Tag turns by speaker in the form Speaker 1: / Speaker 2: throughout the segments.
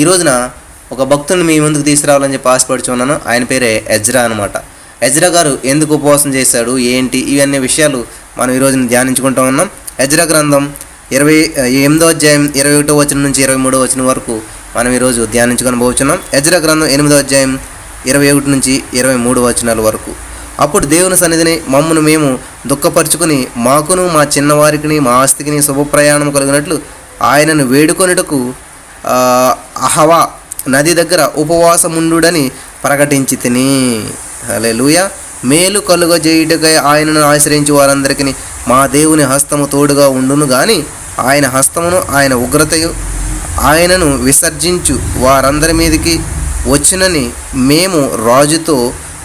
Speaker 1: ఈ రోజున ఒక భక్తుని మీ ముందుకు తీసుకురావాలని చెప్పి ఆశపడుచున్నాను. ఆయన పేరే ఎజ్రా అనమాట. ఎజ్రా గారు ఎందుకు ఉపవాసం చేశాడు, ఏంటి, ఇవన్నీ విషయాలు మనం ఈరోజు ధ్యానించుకుంటూ ఉన్నాం. ఎజ్రా గ్రంథం 28వ అధ్యాయం 21వ వచనం నుంచి 23వ వచనం వరకు మనం ఈరోజు ధ్యానించుకొని పోతున్నాం. ఎజ్రా గ్రంథం 8వ అధ్యాయం 21 నుంచి 23 వచనాల వరకు. అప్పుడు దేవుని సన్నిధిని మమ్మును మేము దుఃఖపరుచుకుని మాకును మా చిన్నవారికి మా ఆస్తికిని శుభప్రయాణం కలిగినట్లు ఆయనను వేడుకొనుటకు అహవా నది దగ్గర ఉపవాసముండుడని ప్రకటించి తిని. హల్లెలూయా. మేలు కలుగజేయుటకై ఆయనను ఆశ్రయించి వారందరికీ మా దేవుని హస్తము తోడుగా ఉండును గాని ఆయన హస్తమును ఆయన ఉగ్రతయు ఆయనను విసర్జించు వారందరి మీదకి వచ్చినని మేము రాజుతో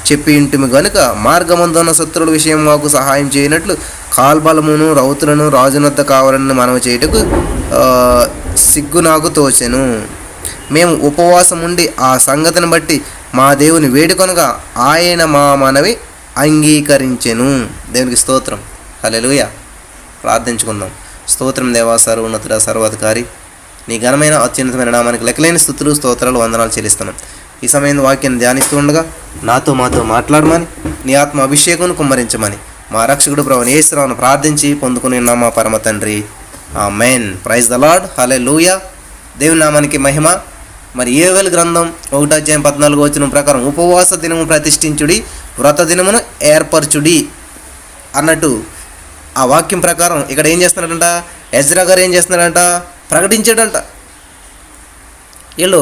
Speaker 1: చెప్పి ఇంటిమి గనుక మార్గమందున్న శత్రువుల విషయం మాకు సహాయం చేయనట్లు కాల్బలమును రౌతులను రాజునొద్ద కావాలని మనవి చేయుటకు సిగ్గు నాకు తోచెను. మేము ఉపవాసం ఉండి ఆ సంగతిని బట్టి మా దేవుని వేడుకొనగా ఆయన మా మనవి అంగీకరించెను. దేవునికి స్తోత్రం. హల్లెలూయా. ప్రార్థించుకుందాం. స్తోత్రం దేవా, సర్వోన్నతుడ, సర్వాధికారి, నీ ఘనమైన అత్యున్నతమైన నామానికి లెక్కలేని స్తుతులు, స్తోత్రాలు, వందనాలు చెల్లిస్తున్నాం. ఈ సమయంలో వాక్యాన్ని ధ్యానిస్తూ ఉండగా మాతో మాట్లాడమని, నీ ఆత్మ అభిషేకం కుమ్మరించమని మా రక్షకుడు ప్రభువైన యేసురావును ప్రార్థించి పొందుకుని ఉన్నాం మా పరమ తండ్రి. ఆమేన్. Praise the lord. హల్లెలూయా. దేవుని నామానికి మహిమ. మరి యోవేలు గ్రంథం 1వ అధ్యాయం 14వ వచనం ప్రకారం ఉపవాస దినము ప్రతిష్ఠించుడి, వ్రత దినమును ఏర్పరచుడి అన్నట్టు ఆ వాక్యం ప్రకారం ఇక్కడ ఏం చేస్తున్నాడంట, ఎజ్రా గారు ఏం చేస్తున్నాడంట, ప్రకటించాడంట. వీళ్ళు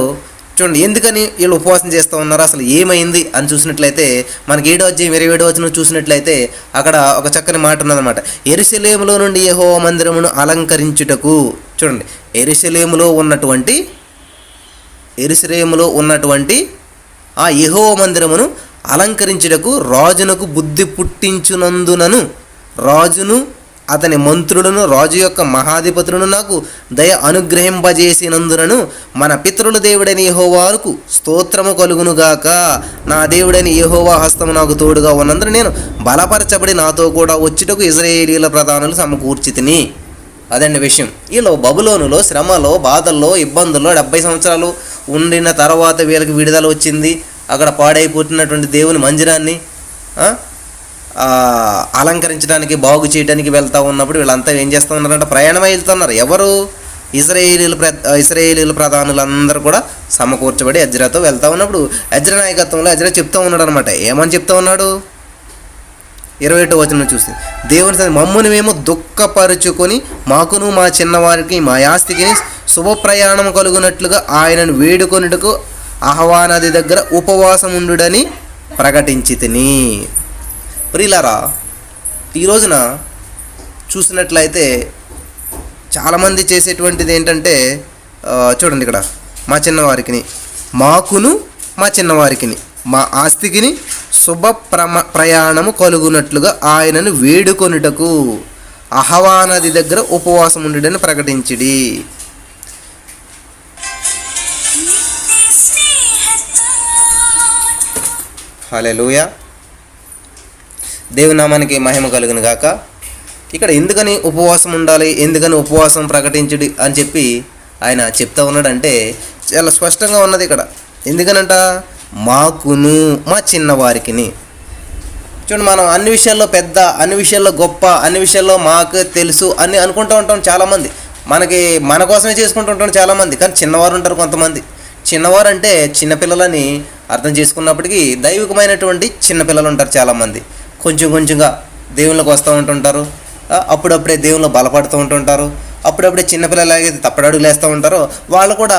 Speaker 1: చూడండి, ఎందుకని వీళ్ళు ఉపవాసం చేస్తూ ఉన్నారు, అసలు ఏమైంది అని చూసినట్లయితే మనకి 7వ అధ్యాయం 27వ వచనం చూసినట్లయితే అక్కడ ఒక చక్కని మాట ఉన్నదన్నమాట. యెరూషలేములో నుండి యెహోవా మందిరమును అలంకరించుటకు. చూడండి, యెరూషలేములో ఉన్నటువంటి ఆ యెహోవా మందిరమును అలంకరించుటకు రాజునకు బుద్ధి పుట్టించునందునను రాజును అతని మంత్రులను రాజు యొక్క మహాధిపతులను నాకు దయ అనుగ్రహింపజేసినందునను మన పితరుల దేవుడైన యెహోవాకు స్తోత్రము కలుగునుగాక. నా దేవుడైన యెహోవా హస్తము నాకు తోడుగా ఉన్నందున నేను బలపరచబడి నాతో కూడా వచ్చుటకు ఇశ్రాయేలీయుల ప్రధానులు సమకూర్చితిని. అదండి విషయం. వీళ్ళు బబులోనులో శ్రమలో, బాధల్లో, ఇబ్బందుల్లో 70 సంవత్సరాలు ఉండిన తర్వాత వీళ్ళకి విడుదల వచ్చింది. అక్కడ పాడైపోతున్నటువంటి దేవుని మందిరాన్ని అలంకరించడానికి, బాగు చేయడానికి వెళ్తూ ఉన్నప్పుడు వీళ్ళంతా ఏం చేస్తూ ఉన్నారంటే ప్రయాణమై వెళ్తున్నారు. ఎవరు? ఇశ్రాయేలీయుల ప్రధానులందరూ కూడా సమకూర్చబడి ఎజ్రాతో వెళ్తూ ఉన్నప్పుడు ఎజ్రా నాయకత్వంలో ఎజ్రా చెప్తూ ఉన్నాడు అనమాట. ఏమని చెప్తూ ఉన్నాడు? 21వ వచనం చూసి, దేవుని మమ్మును మేము దుఃఖపరుచుకొని మాకును మా చిన్నవారికి మా ఆస్తికి శుభప్రయాణం కలుగునట్లుగా ఆయనను వేడుకొనుటకు అహవా నది దగ్గర ఉపవాసముండుడని ప్రకటించి తిని. ప్రియులారా, ఈ రోజున చూసినట్లయితే చాలామంది చేసేటువంటిది ఏంటంటే, చూడండి ఇక్కడ, మా చిన్నవారికి మాకును మా చిన్నవారికి మా ఆస్తికిని శుభ ప్రయాణము కలుగునట్లుగా ఆయనను వేడుకొనుటకు అహవా నది దగ్గర ఉపవాసం ఉండుడని ప్రకటించిడి. హల్లెలూయా. దేవుని నామానికి మహిమ కలుగును గాక. ఇక్కడ ఎందుకని ఉపవాసం ఉండాలి, ఎందుకని ఉపవాసం ప్రకటించుడి అని చెప్పి ఆయన చెప్తా ఉన్నాడంటే చాలా స్పష్టంగా ఉన్నది ఇక్కడ. ఎందుకనంట, మాకును మా చిన్నవారికిని. చూడండి, మనం అన్ని విషయాల్లో పెద్ద, అన్ని విషయాల్లో గొప్ప, అన్ని విషయాల్లో మాకు తెలుసు అని అనుకుంటూ ఉంటాం చాలామంది. మన కోసమే చేసుకుంటూ ఉంటాం చాలామంది. కానీ చిన్నవారు ఉంటారు కొంతమంది. చిన్నవారు అంటే చిన్నపిల్లలని అర్థం చేసుకున్నప్పటికీ దైవికమైనటువంటి చిన్నపిల్లలు ఉంటారు చాలామంది. కొంచెంగా దేవుళ్ళకి వస్తూ ఉంటుంటారు, అప్పుడప్పుడే దేవుళ్ళు బలపడుతూ ఉంటుంటారు, అప్పుడప్పుడే చిన్నపిల్లలాగే తప్పడడుగులు వేస్తూ ఉంటారు. వాళ్ళు కూడా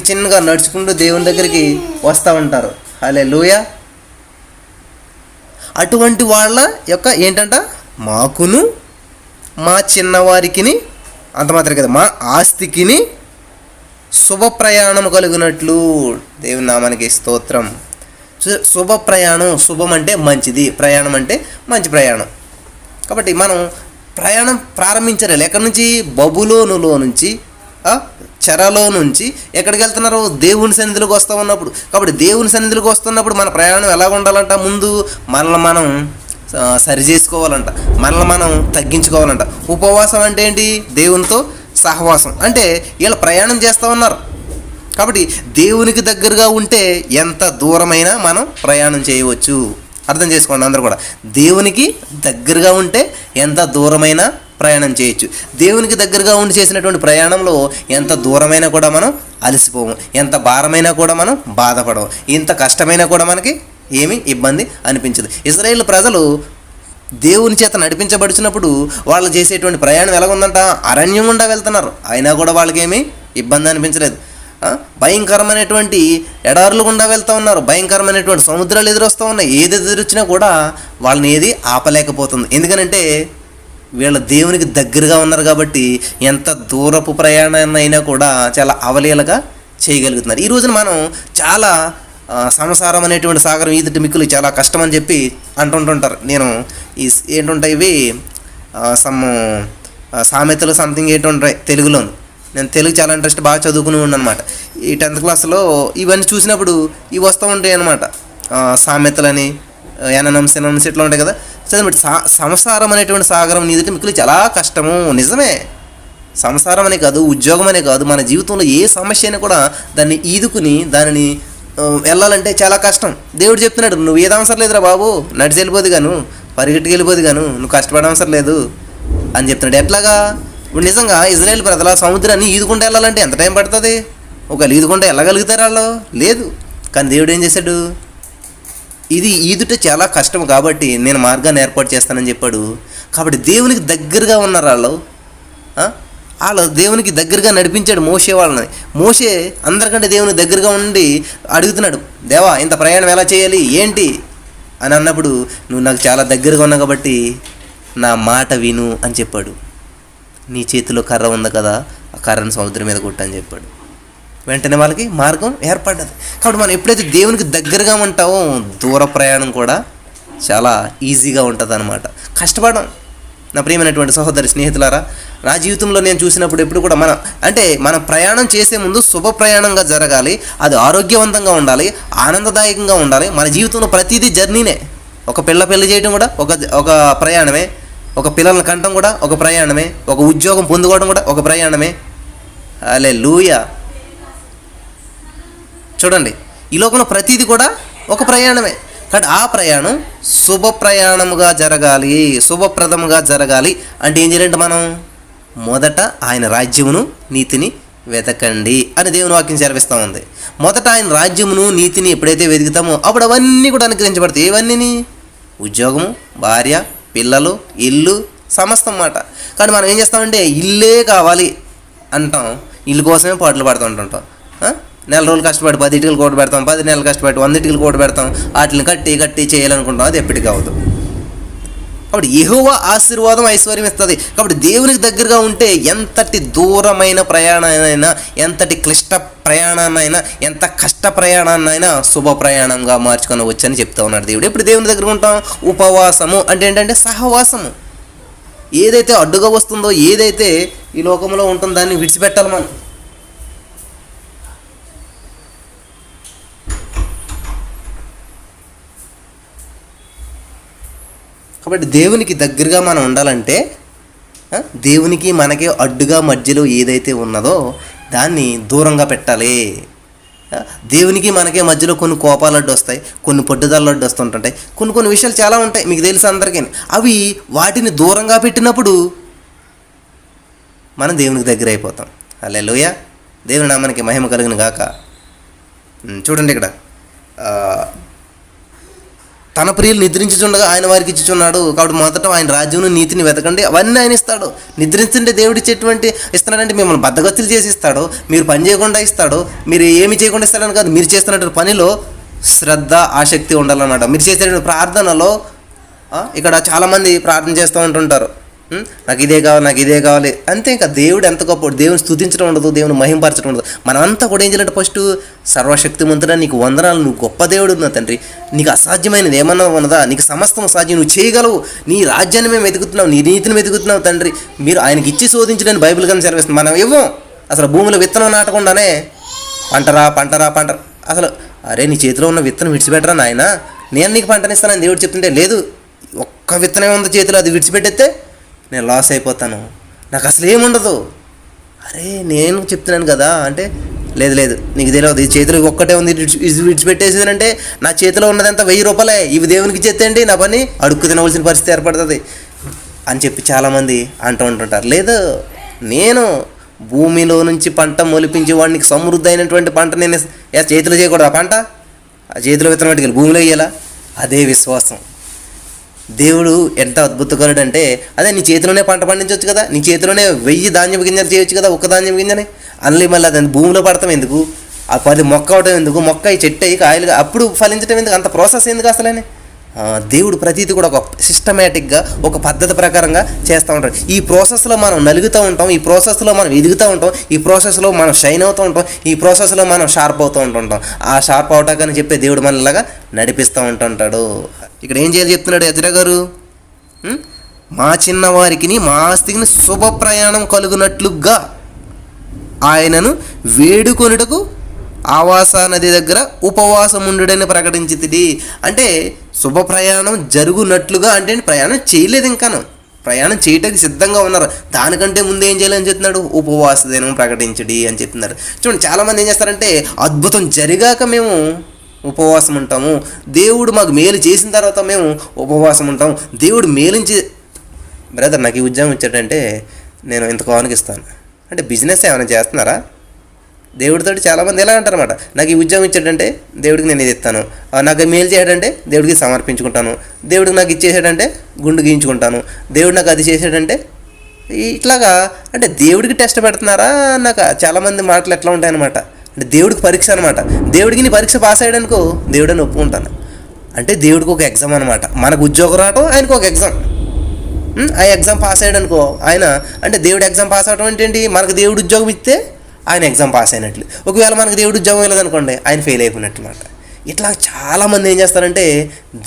Speaker 1: చిన్నగా నడుచుకుంటూ దేవుని దగ్గరికి వస్తూ ఉంటారు. హల్లెలూయా. అటువంటి వాళ్ళ యొక్క ఏంటంట, మాకును మా చిన్నవారికిని, అంత మాత్రం కదా, మా ఆస్తికిని శుభప్రయాణం కలిగినట్లు. దేవుని నామానికి స్తోత్రం. శుభ ప్రయాణం, శుభం అంటే మంచిది, ప్రయాణం అంటే మంచి ప్రయాణం. కాబట్టి మనం ప్రయాణం ప్రారంభించాలి. ఎక్కడి నుంచి? బబులోనులో నుంచి, చెరలో నుంచి ఎక్కడికి వెళ్తున్నారు? దేవుని సన్నిధిలోకి వస్తూ ఉన్నప్పుడు. కాబట్టి దేవుని సన్నిధిలోకి వస్తున్నప్పుడు మన ప్రయాణం ఎలా ఉండాలంట? ముందు మనల్ని మనం సరి చేసుకోవాలంట, మనల్ని మనం తగ్గించుకోవాలంట. ఉపవాసం అంటే ఏంటి? దేవునితో సహవాసం. అంటే వీళ్ళు ప్రయాణం చేస్తూ ఉన్నారు. కాబట్టి దేవునికి దగ్గరగా ఉంటే ఎంత దూరమైనా మనం ప్రయాణం చేయవచ్చు. అర్థం చేసుకోండి అందరూ కూడా. దేవునికి దగ్గరగా ఉంటే ఎంత దూరమైనా ప్రయాణం చేయొచ్చు. దేవునికి దగ్గరగా ఉండి చేసినటువంటి ప్రయాణంలో ఎంత దూరమైనా కూడా మనం అలసిపోము, ఎంత భారమైనా కూడా మనం బాధపడము, ఎంత కష్టమైనా కూడా మనకి ఏమీ ఇబ్బంది అనిపించదు. ఇశ్రాయేలు ప్రజలు దేవుని చేత నడిపించబడిచినప్పుడు వాళ్ళు చేసేటువంటి ప్రయాణం ఎలాగుందంట, అరణ్యం గుండా వెళ్తున్నారు, అయినా కూడా వాళ్ళకేమీ ఇబ్బంది అనిపించలేదు. భయంకరమైనటువంటి ఎడారులు గుండా వెళ్తూ ఉన్నారు, భయంకరమైనటువంటి సముద్రాలు ఎదురొస్తూ ఉన్నాయి, ఏది ఎదురొచ్చినా కూడా వాళ్ళని ఏది ఆపలేకపోతుంది. ఎందుకనంటే వీళ్ళ దేవునికి దగ్గరగా ఉన్నారు కాబట్టి ఎంత దూరపు ప్రయాణాన్ని అయినా కూడా చాలా అవలీలగా చేయగలుగుతున్నారు. ఈ రోజున మనం చాలా సంసారం అనేటువంటి సాగరం ఈదుటి మిక్కులు చాలా కష్టం అని చెప్పి అంటుంటుంటారు. నేను ఈ ఏంటుంటాయి ఇవి సామెతలు సంథింగ్ ఏంటుంటాయి తెలుగులో. నేను తెలుగు చాలా ఇంట్రెస్ట్ బాగా చదువుకుని ఉండనమాట. ఈ 10th క్లాస్లో ఇవన్నీ చూసినప్పుడు ఇవి వస్తూ ఉంటాయి అన్నమాట. సామెతలని, ఎననమ్స్ ఇట్లా ఉంటాయి కదా. చదివి సంసారం అనేటువంటి సాగరం నీదిటి మిక్కులు చాలా కష్టము. నిజమే, సంసారం అనే కాదు, ఉద్యోగం అనే కాదు, మన జీవితంలో ఏ సమస్య అయినా కూడా దాన్ని ఈదుకుని దానిని వెళ్ళాలంటే చాలా కష్టం. దేవుడు చెప్తున్నాడు, నువ్వు ఏది అవసరం లేదురా బాబు, నడిచి వెళ్ళిపోదు గాను, పరిగెట్టుకు వెళ్ళిపోదు గాను, నువ్వు కష్టపడే అవసరం లేదు అని చెప్తున్నాడు. ఎట్లాగా? ఇప్పుడు నిజంగా ఇజ్రాయేల్ ప్రజల సముద్రాన్ని ఈదుకుంటూ వెళ్ళాలంటే ఎంత టైం పడుతుంది? ఒకవేళ ఈదుకుంటూ వెళ్ళగలుగుతారు వాళ్ళు? లేదు. కానీ దేవుడు ఏం చేశాడు, ఇది ఈదుట చాలా కష్టం కాబట్టి నేను మార్గాన్ని ఏర్పాటు చేస్తానని చెప్పాడు. కాబట్టి దేవునికి దగ్గరగా ఉన్నారు వాళ్ళు. వాళ్ళు దేవునికి దగ్గరగా నడిపించాడు మోషే వాళ్ళని. మోషే అందరికంటే దేవునికి దగ్గరగా ఉండి అడుగుతున్నాడు, దేవా ఇంత ప్రయాణం ఎలా చేయాలి ఏంటి అని అన్నప్పుడు, నువ్వు నాకు చాలా దగ్గరగా ఉన్నావు కాబట్టి నా మాట విను అని చెప్పాడు. నీ చేతిలో కర్ర ఉంది కదా, ఆ కర్రను సముద్రం మీద కొట్టని చెప్పాడు. వెంటనే వాళ్ళకి మార్గం ఏర్పడ్డది. కాబట్టి మనం ఎప్పుడైతే దేవునికి దగ్గరగా ఉంటామో దూర ప్రయాణం కూడా చాలా ఈజీగా ఉంటుంది అన్నమాట. కష్టపడడం. నా ప్రియమైనటువంటి సహోదరి స్నేహితులారా, నా జీవితంలో నేను చూసినప్పుడు ఎప్పుడు కూడా మనం ప్రయాణం చేసే ముందు శుభ ప్రయాణంగా జరగాలి, అది ఆరోగ్యవంతంగా ఉండాలి, ఆనందదాయకంగా ఉండాలి. మన జీవితంలో ప్రతిదీ జర్నీనే. ఒక పెళ్లి చేయడం కూడా ఒక ప్రయాణమే, ఒక పిల్లల్ని కంటం కూడా ఒక ప్రయాణమే, ఒక ఉద్యోగం పొందుకోవడం కూడా ఒక ప్రయాణమే. హల్లెలూయా. చూడండి, ఈ లోకంలో ప్రతిదీ కూడా ఒక ప్రయాణమే. కాబట్టి ఆ ప్రయాణం శుభ ప్రయాణముగా జరగాలి, శుభప్రదముగా జరగాలి అంటే ఏం చేయాలంటే మనం మొదట ఆయన రాజ్యమును నీతిని వెతకండి అని దేవుని వాక్యం సెలవిస్తూ ఉంది. మొదట ఆయన రాజ్యమును నీతిని ఎప్పుడైతే వెతుకుతామో అప్పుడు అవన్నీ కూడా అనుగ్రహించబడతాయి. ఇవన్నీ ఉద్యోగము, భార్య, పిల్లలు, ఇల్లు, సమస్తం మాట. కానీ మనం ఏం చేస్తామంటే ఇల్లే కావాలి అంటాం, ఇల్లు కోసమే పాటలు పాడుతూ ఉంటుంటాం. నెల రోజులు కష్టపడి 10 ఇటుకలు కోట పెడతాం, 10 నెలలు కష్టపడి 100 ఇటుకలు కోట పెడతాం, వాటిని కట్టి చేయాలనుకుంటాం, అది ఎప్పటికీ అవ్వదు. కాబట్టి యెహోవా ఆశీర్వాదం ఐశ్వర్యం ఇస్తుంది. కాబట్టి దేవునికి దగ్గరగా ఉంటే ఎంతటి దూరమైన ప్రయాణాన్నైనా, ఎంతటి క్లిష్ట ప్రయాణాన్నైనా, ఎంత కష్ట ప్రయాణాన్నైనా శుభ ప్రయాణంగా మార్చుకొని వచ్చని చెప్తా ఉన్నాడు దేవుడు. ఎప్పుడు దేవుని దగ్గర ఉంటాం? ఉపవాసము అంటే ఏంటంటే సహవాసము. ఏదైతే అడ్డుగా వస్తుందో, ఏదైతే ఈ లోకంలో ఉంటుందో దాన్ని విడిచిపెట్టాలి మనం. కాబట్టి దేవునికి దగ్గరగా మనం ఉండాలంటే దేవునికి మనకి అడ్డుగా మధ్యలో ఏదైతే ఉన్నదో దాన్ని దూరంగా పెట్టాలి. దేవునికి మనకే మధ్యలో కొన్ని కోపాలు అడ్డు వస్తాయి, కొన్ని పట్టుదలలు అడ్డు వస్తుంటాయి, కొన్ని విషయాలు చాలా ఉంటాయి, మీకు తెలుసు అందరికీ. అవి వాటిని దూరంగా పెట్టినప్పుడు మనం దేవునికి దగ్గర అయిపోతాం. హల్లెలూయా. దేవుని నామానికి మహిమ కలుగును గాక. చూడండి, ఇక్కడ తన ప్రియులు నిద్రించుచుండగా ఆయన వారికి ఇచ్చుచున్నాడు. కాబట్టి మొదట ఆయన రాజ్యమును నీతిని వెతకండి, అవన్నీ ఆయన ఇస్తాడు. నిద్రించుంటే దేవుడు ఇస్తున్నాడంటే మిమ్మల్ని బద్దగత్తులు చేసి ఇస్తాడు, మీరు పని చేయకుండా ఇస్తాడు, మీరు ఏమి చేయకుండా ఇస్తాడని కాదు, మీరు చేస్తున్నటువంటి పనిలో శ్రద్ధ ఆసక్తి ఉండాలన్నమాట. మీరు చేసేటువంటి ప్రార్థనలో ఇక్కడ చాలామంది ప్రార్థన చేస్తూ ఉంటుంటారు, నాకు ఇదే కావాలి అంతే. ఇంకా దేవుడు ఎంత గొప్ప, దేవుని స్తుతించడం ఉండదు, దేవుని మహింపరచడం ఉండదు. మనమంతా కూడా ఏం చేయాలంటే ఫస్ట్ సర్వశక్తిమంతుడా నీకు వందనాలు, నువ్వు గొప్ప దేవుడు నా తండ్రి, నీకు అసాధ్యమైనది ఏమన్నా ఉన్నదా, నీకు సమస్తం సాధ్యం, నువ్వు చేయగలవు, నీ రాజ్యాన్ని మేము వెతుకుతున్నావు, నీ నీతిని వెతుకుతున్నావు తండ్రి, మీరు ఆయనకి ఇచ్చి శోధించడానికి బైబిల్ కానీ సెలవిస్తుంది. మనం ఇవ్వం, అసలు భూమిలో విత్తనం నాటకుండానే పంటరా అసలు అరే నీ చేతిలో ఉన్న విత్తనం విడిచిపెట్టరా నాయన, నేను నీకు పంటనిస్తానని దేవుడు చెప్తుంటే, లేదు ఒక్క విత్తనం ఉంది చేతిలో, అది విడిచిపెట్టేస్తే నేను లాస్ అయిపోతాను, నాకు అసలు ఏముండదు. అరే నేను చెప్తున్నాను కదా అంటే, లేదు లేదు నీకు తెలియదు, ఈ చేతిలో ఒక్కటే ఉంది, విడిచిపెట్టేసింది అంటే నా చేతిలో ఉన్నదంతా 1000 రూపాయలే, ఇవి దేవునికి ఇచ్చేయండి, నా పని అడుక్కు తినవలసిన పరిస్థితి ఏర్పడుతుంది అని చెప్పి చాలామంది అంటూ ఉంటుంటారు. లేదు, నేను భూమిలో నుంచి పంట మొలిపించి వాడికి సమృద్ధి అయినటువంటి పంట నేను చేతిలో చేయకూడదు. ఆ పంట ఆ చేతిలో విత్తనం పట్టుకెళ్ళి భూమిలో వేయాలా? అదే విశ్వాసం. దేవుడు ఎంత అద్భుతకరుడు అంటే, అదే నీ చేతిలోనే పంట పండించవచ్చు కదా, నీ చేతిలోనే 1000 ధాన్యం గింజలు చేయొచ్చు కదా, ఒక్క ధాన్యం గింజని అల్లి మళ్ళీ అది భూమిలో పడతాం ఎందుకు, ఆ 10 మొక్క అవటం ఎందుకు, మొక్క ఈ చెట్టు అయ్యి కాయలుగా అప్పుడు ఫలించడం ఎందుకు, అంత ప్రాసెస్ ఎందుకు అసలని. దేవుడు ప్రతీది కూడా ఒక సిస్టమేటిక్గా ఒక పద్ధతి ప్రకారంగా చేస్తూ ఉంటాడు. ఈ ప్రాసెస్లో మనం నలుగుతూ ఉంటాం, ఈ ప్రాసెస్లో మనం ఎదుగుతూ ఉంటాం, ఈ ప్రాసెస్లో మనం షైన్ అవుతూ ఉంటాం, ఈ ప్రాసెస్లో మనం షార్ప్ అవుతూ ఉంటుంటాం. ఆ షార్ప్ అవటాకని చెప్పే దేవుడు మనలాగా నడిపిస్తూ ఉంటుంటాడు. ఇక్కడ ఏం చేయాలి చెప్తున్నాడు ఎజ్రా గారు, మా చిన్నవారికి మా ఆస్తికి శుభ ప్రయాణం కలుగునట్లుగా ఆయనను వేడుకొనుటకు ఆవాస నది దగ్గర ఉపవాసం ఉండుడని ప్రకటించింది. అంటే శుభ ప్రయాణం జరుగునట్లుగా అంటే ప్రయాణం చేయలేదు, ఇంకాను ప్రయాణం చేయటానికి సిద్ధంగా ఉన్నారు. దానికంటే ముందు ఏం చేయాలని చెప్తున్నాడు, ఉపవాస దినం ప్రకటించడి అని చెప్తున్నారు. చూడండి, చాలామంది ఏం చేస్తారంటే అద్భుతం జరిగాక మేము ఉపవాసం ఉంటాము, దేవుడు మాకు మేలు చేసిన తర్వాత మేము ఉపవాసం ఉంటాము, దేవుడు మేలించి బ్రదర్ నాకు ఈ ఉద్యోగం ఇచ్చాడంటే నేను ఇంత కానుక ఇస్తాను అంటే బిజినెస్ ఏమైనా చేస్తున్నారా? దేవుడితో చాలామంది ఎలా అంటారన్నమాట, నాకు ఈ ఉద్యోగం ఇచ్చాడంటే దేవుడికి నేను ఇది ఇస్తాను, నాకు మేలు చేయడంటే దేవుడికి సమర్పించుకుంటాను, దేవుడికి నాకు ఇచ్చేసాడంటే గుండు గీయించుకుంటాను, దేవుడు నాకు అది చేసాడంటే ఇట్లాగా. అంటే దేవుడికి టెస్ట్ పెడుతున్నారా? నాకు చాలామంది మాటలు ఎట్లా ఉంటాయన్నమాట, అంటే దేవుడికి పరీక్ష అనమాట. దేవుడికి నీ పరీక్ష పాస్ అయ్యాడనుకో దేవుడని ఒప్పుకుంటాను. అంటే దేవుడికి ఒక ఎగ్జామ్ అనమాట, మనకు ఉద్యోగం రావటం ఆయనకు ఒక ఎగ్జామ్. ఆ ఎగ్జామ్ పాస్ అయ్యాడనుకో ఆయన, అంటే దేవుడు ఎగ్జామ్ పాస్ అవడం అంటే ఏంటి, మనకు దేవుడు ఉద్యోగం ఇస్తే ఆయన ఎగ్జామ్ పాస్ అయినట్లు, ఒకవేళ మనకు దేవుడు ఉద్యోగం వెళ్ళదనుకోండి ఆయన ఫెయిల్ అయిపోయినట్లు అనమాట. ఇట్లా చాలామంది ఏం చేస్తారంటే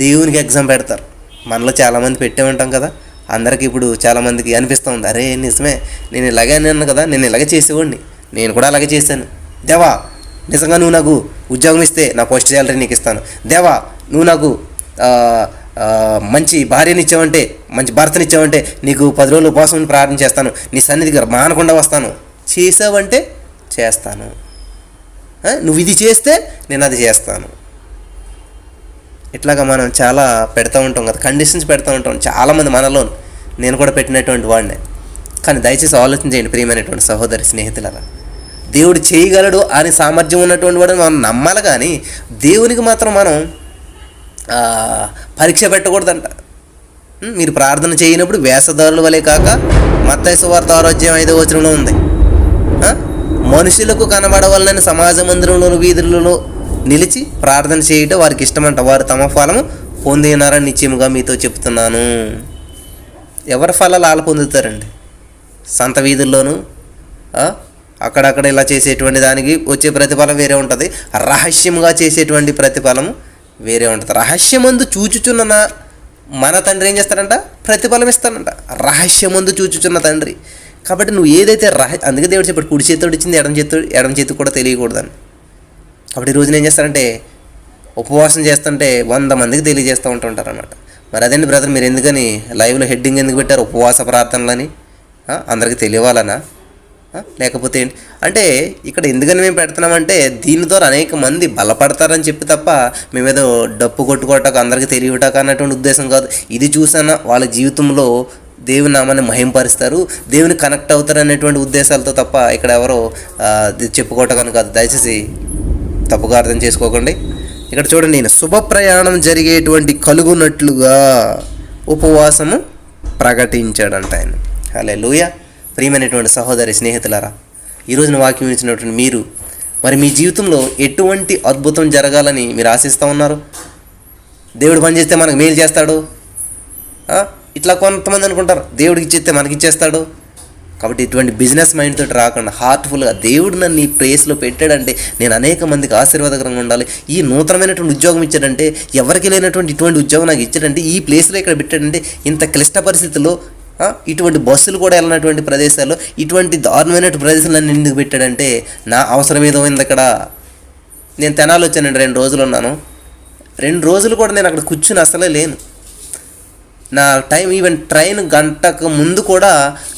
Speaker 1: దేవునికి ఎగ్జామ్ పెడతారు. మనలో చాలామంది పెట్టే ఉంటాం కదా, అందరికీ ఇప్పుడు చాలామందికి అనిపిస్తూ ఉంది, అరే నిజమే నేను ఇలాగే అన్నాను కదా, నేను ఇలాగే చేసేవాడిని, నేను కూడా అలాగే చేశాను, దేవా నిజంగా నువ్వు నాకు ఉద్యోగం ఇస్తే నా పోస్ట్ శాలరీ నీకు ఇస్తాను, దేవా నువ్వు నాకు మంచి భార్యని ఇచ్చావంటే, మంచి భర్తని ఇచ్చావంటే నీకు 10 రోజులు ఉపవాసం ప్రార్థన చేస్తాను, నీ సన్నిధికి మానకుండా వస్తాను, చేసావంటే చేస్తాను, నువ్వు ఇది చేస్తే నేను అది చేస్తాను. ఇట్లాగా మనం చాలా పెడతా ఉంటాం కదా, కండిషన్స్ పెడతా ఉంటాం చాలామంది మనలో, నేను కూడా పెట్టినటువంటి వాడినే. కానీ దయచేసి ఆలోచన చేయండి ప్రియమైనటువంటి సహోదరి స్నేహితులారా, దేవుడు చేయగలడు అని సామర్థ్యం ఉన్నటువంటి వాడు మనం నమ్మాలి, కానీ దేవునికి మాత్రం మనం పరీక్ష పెట్టకూడదంట. మీరు ప్రార్థన చేయనప్పుడు వేషధారుల వలె కాక, మత్తయి సువార్త 6:5 ఉంది, మనుషులకు కనబడవలనని సమాజ మందిరంలో వీధులలో నిలిచి ప్రార్థన చేయటం వారికి ఇష్టమంట, వారు తమ ఫలము పొంది ఉన్నారని నిశ్చయముగా మీతో చెప్తున్నాను. ఎవరి ఫలాలు వాళ్ళు పొందుతారండి, సంత వీధుల్లోనూ అక్కడక్కడ ఇలా చేసేటువంటి దానికి వచ్చే ప్రతిఫలం వేరే ఉంటుంది, రహస్యంగా చేసేటువంటి ప్రతిఫలము వేరే ఉంటుంది. రహస్యమందు చూచుచున్న మన తండ్రి ఏం చేస్తాడంట, ప్రతిఫలం ఇస్తాడంట, రహస్యమందు చూచుచున్న తండ్రి. కాబట్టి నువ్వు ఏదైతే అందుకే దేవుడు చెప్పాడు, కుడి చేతితో ఇచ్చింది ఎడమ చేతికి కూడా తెలియకూడదని. కాబట్టి ఈ రోజున ఏం చేస్తారంటే ఉపవాసం చేస్తుంటే 100 మందికి తెలియజేస్తూ ఉంటుంటారు అన్నమాట. మరి అదండి బ్రదర్, మీరు ఎందుకని లైవ్లో హెడ్డింగ్ ఎందుకు పెట్టారు ఉపవాస ప్రార్థనలని, అందరికీ తెలియాలనా లేకపోతే ఏంటి అంటే, ఇక్కడ ఎందుకని మేము పెడుతున్నామంటే దీని ద్వారా అనేక మంది బలపడతారని చెప్పి తప్ప మేమేదో డప్పు కొట్టుకోవటాక అందరికీ తెలియటాక అన్నటువంటి ఉద్దేశం కాదు. ఇది చూసానా వాళ్ళ జీవితంలో దేవుని నామాన్ని మహింపరుస్తారు, దేవుని కనెక్ట్ అవుతారు అనేటువంటి ఉద్దేశాలతో తప్ప ఇక్కడ ఎవరో చెప్పుకోవటం కాదు. దయచేసి తప్పుగా అర్థం చేసుకోకండి. ఇక్కడ చూడండి, నేను శుభ ప్రయాణం జరిగేటువంటి కలుగునట్లుగా ఉపవాసము ప్రకటించాడంట ఆయన. హల్లెలూయా. ప్రియమైనటువంటి సహోదరి స్నేహితులారా, ఈరోజున వాక్యం ఇచ్చినటువంటి మీరు మరి మీ జీవితంలో ఎటువంటి అద్భుతం జరగాలని మీరు ఆశిస్తూ ఉన్నారు? దేవుడు పని చేస్తే మనకు మేలు చేస్తాడు, ఇట్లా కొంతమంది అనుకుంటారు, దేవుడికి ఇచ్చేస్తే మనకి ఇచ్చేస్తాడు. కాబట్టి ఇటువంటి బిజినెస్ మైండ్ తోటి రాకుండా హార్ట్ఫుల్గా దేవుడు నన్ను ఈ ప్లేస్లో పెట్టాడంటే నేను అనేక మందికి ఆశీర్వాదకరంగా ఉండాలి, ఈ నూతనమైనటువంటి ఉద్యోగం ఇచ్చాడంటే, ఎవరికి లేనటువంటి ఇటువంటి ఉద్యోగం నాకు ఇచ్చాడంటే, ఈ ప్లేస్లో ఇక్కడ పెట్టాడంటే, ఇంత క్లిష్ట పరిస్థితుల్లో ఇటువంటి బస్సులు కూడా వెళ్ళినటువంటి ప్రదేశాల్లో ఇటువంటి దారుణమైన ప్రదేశాలు నన్ను ఎందుకు పెట్టాడంటే నా అవసరం ఏదో ఉంది అక్కడ. నేను తెనాలి వచ్చానండి, 2 రోజులు ఉన్నాను. 2 రోజులు కూడా నేను అక్కడ కూర్చుని అసలే లేను. నా టైం ఈవెన్ ట్రైన్ గంటకు ముందు కూడా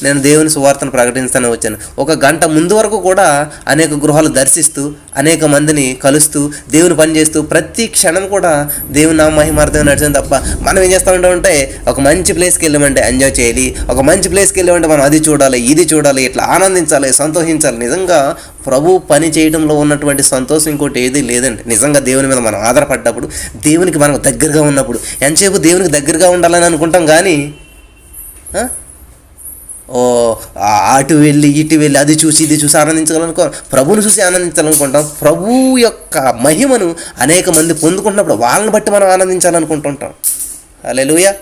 Speaker 1: నేను దేవుని సువార్తను ప్రకటిస్తానే వచ్చాను. ఒక గంట ముందు వరకు కూడా అనేక గృహాలు దర్శిస్తూ అనేక మందిని కలుస్తూ దేవుని పని చేస్తూ ప్రతి క్షణం కూడా దేవుని నా మహిమార్థం నడిచాను తప్ప మనం ఏం చేస్తూ ఉంటామంటే ఒక మంచి ప్లేస్కి వెళ్ళామంటే ఎంజాయ్ చేయాలి, ఒక మంచి ప్లేస్కి వెళ్ళామంటే మనం అది చూడాలి ఇది చూడాలి, ఇట్లా ఆనందించాలి సంతోషించాలి. నిజంగా ప్రభు పని చేయడంలో ఉన్నటువంటి సంతోషం ఇంకోటి ఏది లేదండి. నిజంగా దేవుని మీద మనం ఆధారపడ్డప్పుడు, దేవునికి మనం దగ్గరగా ఉన్నప్పుడు, ఎంతసేపు దేవునికి దగ్గరగా ఉండాలని అనుకుంటాం కానీ అటు వెళ్ళి ఇటు వెళ్ళి అది చూసి ఇది చూసి ఆనందించాలనుకో, ప్రభువును చూసి ఆనందించాలనుకుంటాం. ప్రభు యొక్క మహిమను అనేక మంది పొందుకుంటున్నప్పుడు వాళ్ళని బట్టి మనం ఆనందించాలనుకుంటుంటాం. హల్లెలూయా.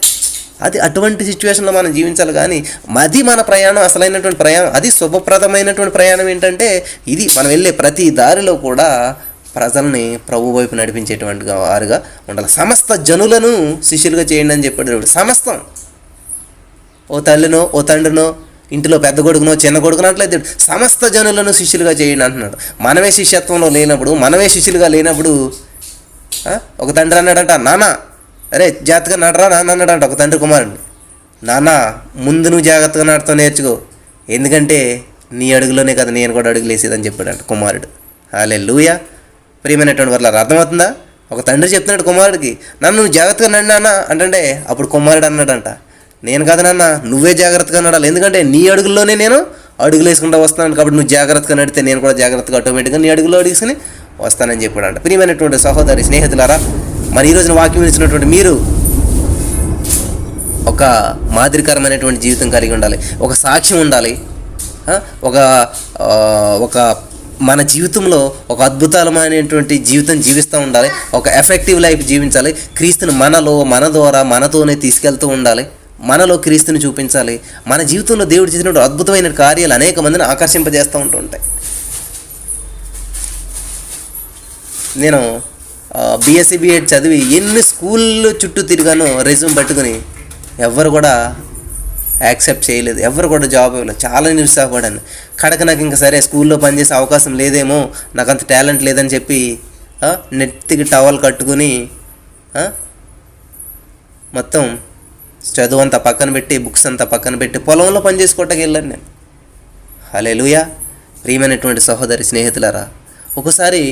Speaker 1: అది అటువంటి సిచ్యువేషన్లో మనం జీవించాలి. కానీ అది మన ప్రయాణం, అసలైనటువంటి ప్రయాణం, అది శుభప్రదమైనటువంటి ప్రయాణం ఏంటంటే ఇది మనం వెళ్ళే ప్రతి దారిలో కూడా ప్రజల్ని ప్రభు వైపు నడిపించేటువంటి వారుగా ఉండాలి. సమస్త జనులను శిష్యులుగా చేయండి అని చెప్పాడు దేవుడు. సమస్తం, ఓ తల్లినో ఓ తండ్రినో ఇంటిలో పెద్ద కొడుకునో చిన్న కొడుకునో అట్లేదు, సమస్త జనులను శిష్యులుగా చేయండి అంటున్నాడు. మనమే శిష్యత్వంలో లేనప్పుడు, మనమే శిష్యులుగా లేనప్పుడు ఒక తండ్రి అన్నాడంట, నాన్న అరే జాగ్రత్తగా నడరా నాన్న అన్నాడంట ఒక తండ్రి కుమారుడిని. నాన్న ముందు నువ్వు జాగ్రత్తగా నడతావు నేర్చుకో, ఎందుకంటే నీ అడుగులోనే కదా నేను కూడా అడుగులు వేసేదని చెప్పాడంట కుమారుడు. హల్లెలూయా. ప్రియమైనటువంటి వాళ్ళ అర్థమవుతుందా? ఒక తండ్రి చెప్తున్నాడు కుమారుడికి, నన్ను నువ్వు జాగ్రత్తగా నడు నాన్న అంటే అప్పుడు కుమారుడు అన్నాడంట, నేను కదా నాన్న నువ్వే జాగ్రత్తగా నడాలి, ఎందుకంటే నీ అడుగుల్లోనే నేను అడుగులు వేసుకుంటూ వస్తాను, కాబట్టి నువ్వు జాగ్రత్తగా నడితే నేను కూడా జాగ్రత్తగా ఆటోమేటిక్గా నీ అడుగులో అడుగుసుకుని వస్తానని చెప్పాడంట. ప్రియమైనటువంటి సహోదరి స్నేహితులారా, మరి ఈరోజున వాక్యం ఇచ్చినటువంటి మీరు ఒక మాదిరికరమైనటువంటి జీవితం కలిగి ఉండాలి, ఒక సాక్ష్యం ఉండాలి, ఒక మన జీవితంలో ఒక అద్భుతమైనటువంటి జీవితం జీవిస్తూ ఉండాలి, ఒక ఎఫెక్టివ్ లైఫ్ జీవించాలి. క్రీస్తుని మనలో మన ద్వారా మనతోనే తీసుకెళ్తూ ఉండాలి, మనలో క్రీస్తుని చూపించాలి. మన జీవితంలో దేవుడు చేసినటువంటి అద్భుతమైన కార్యాలు అనేక మందిని ఆకర్షింపజేస్తూ ఉంటుంటాయి. నేను బీఎస్సీ బీఎడ్ చదివి ఎన్ని స్కూళ్ళు చుట్టూ తిరిగానో రెజ్యూమ్ పట్టుకుని ఎవరు కూడా యాక్సెప్ట్ చేయలేదు, ఎవరు కూడా జాబ్ ఇవ్వలేదు. చాలా నిరుత్సాహపడాను. కడక నాకు ఇంకా సరే స్కూల్లో పనిచేసే అవకాశం లేదేమో, నాకు అంత టాలెంట్ లేదని చెప్పి నెత్తికి టవల్ కట్టుకుని మొత్తం చదువు అంతా పక్కన పెట్టి బుక్స్ అంతా పక్కన పెట్టి పొలంలో పని చేసుకోవటానికి వెళ్ళాను నేను. హల్లెలూయా. ప్రియమైనటువంటి సహోదరి స్నేహితులారా, ఒకసారి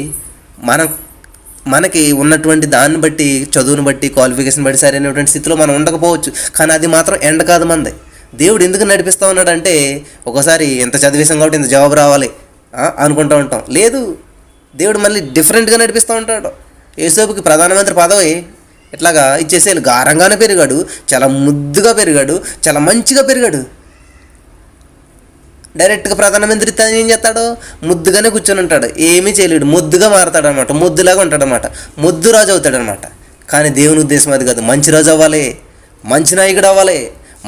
Speaker 1: మనకి ఉన్నటువంటి దాన్ని బట్టి, చదువుని బట్టి, క్వాలిఫికేషన్ బట్టి సరైనటువంటి స్థితిలో మనం ఉండకపోవచ్చు, కానీ అది మాత్రం ఎండ కాదు మంది. దేవుడు ఎందుకు నడిపిస్తూ ఉన్నాడంటే ఒకసారి ఎంత చదివేసాం కాబట్టి ఇంత జాబ్ రావాలి అనుకుంటూ ఉంటాం. లేదు, దేవుడు మళ్ళీ డిఫరెంట్గా నడిపిస్తూ ఉంటాడు. యేసోపుకి ప్రధానమంత్రి పదవి ఇట్లాగా ఇచ్చేసేయాలి. గారంగానే పెరిగాడు, చాలా ముద్దుగా పెరిగాడు, చాలా మంచిగా పెరిగాడు. డైరెక్ట్గా ప్రధానమంత్రి తను ఏం చేస్తాడు, ముద్దుగానే కూర్చొని ఉంటాడు, ఏమీ చేయలేడు, ముద్దుగా మారుతాడనమాట, ముద్దులాగా ఉంటాడనమాట, ముద్దు రాజు అవుతాడనమాట. కానీ దేవుని ఉద్దేశం అది కాదు. మంచి రాజు అవ్వాలి, మంచి నాయకుడు అవ్వాలి,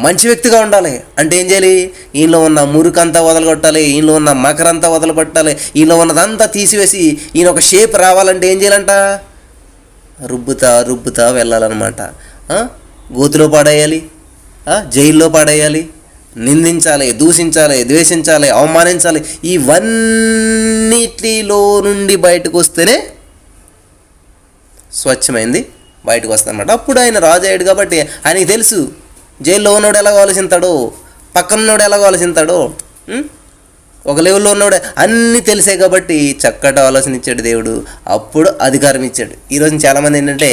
Speaker 1: మంచి వ్యక్తిగా ఉండాలి అంటే ఏం చేయాలి, ఈయనలో ఉన్న మురికంతా వదలగొట్టాలి, ఈయనలో ఉన్న మకరంతా వదలగొట్టాలి, ఈయనలో ఉన్నదంతా తీసివేసి ఈయన ఒక షేప్ రావాలంటే ఏం చేయాలంట, రుబ్బుతా వెళ్ళాలన్నమాట. గోతులో పాడేయాలి, జైల్లో పాడేయాలి, నిందించాలి, దూషించాలి, ద్వేషించాలి, అవమానించాలి. ఇవన్నిటిలో నుండి బయటకు వస్తేనే స్వచ్ఛమైంది బయటకు వస్తానమాట. అప్పుడు ఆయన రాజు అయ్యాడు కాబట్టి ఆయనకి తెలుసు జైల్లో ఉన్నవాడు ఎలాగో ఆలోచిస్తాడో, పక్కన ఉన్నవాడు ఎలాగో ఆలోచిస్తాడో, ఒక లెవెల్లో ఉన్నవాడు అన్నీ తెలిసే కాబట్టి చక్కటి ఆలోచన ఇచ్చాడు దేవుడు. అప్పుడు అధికారం ఇచ్చాడు. ఈరోజు చాలామంది ఏంటంటే,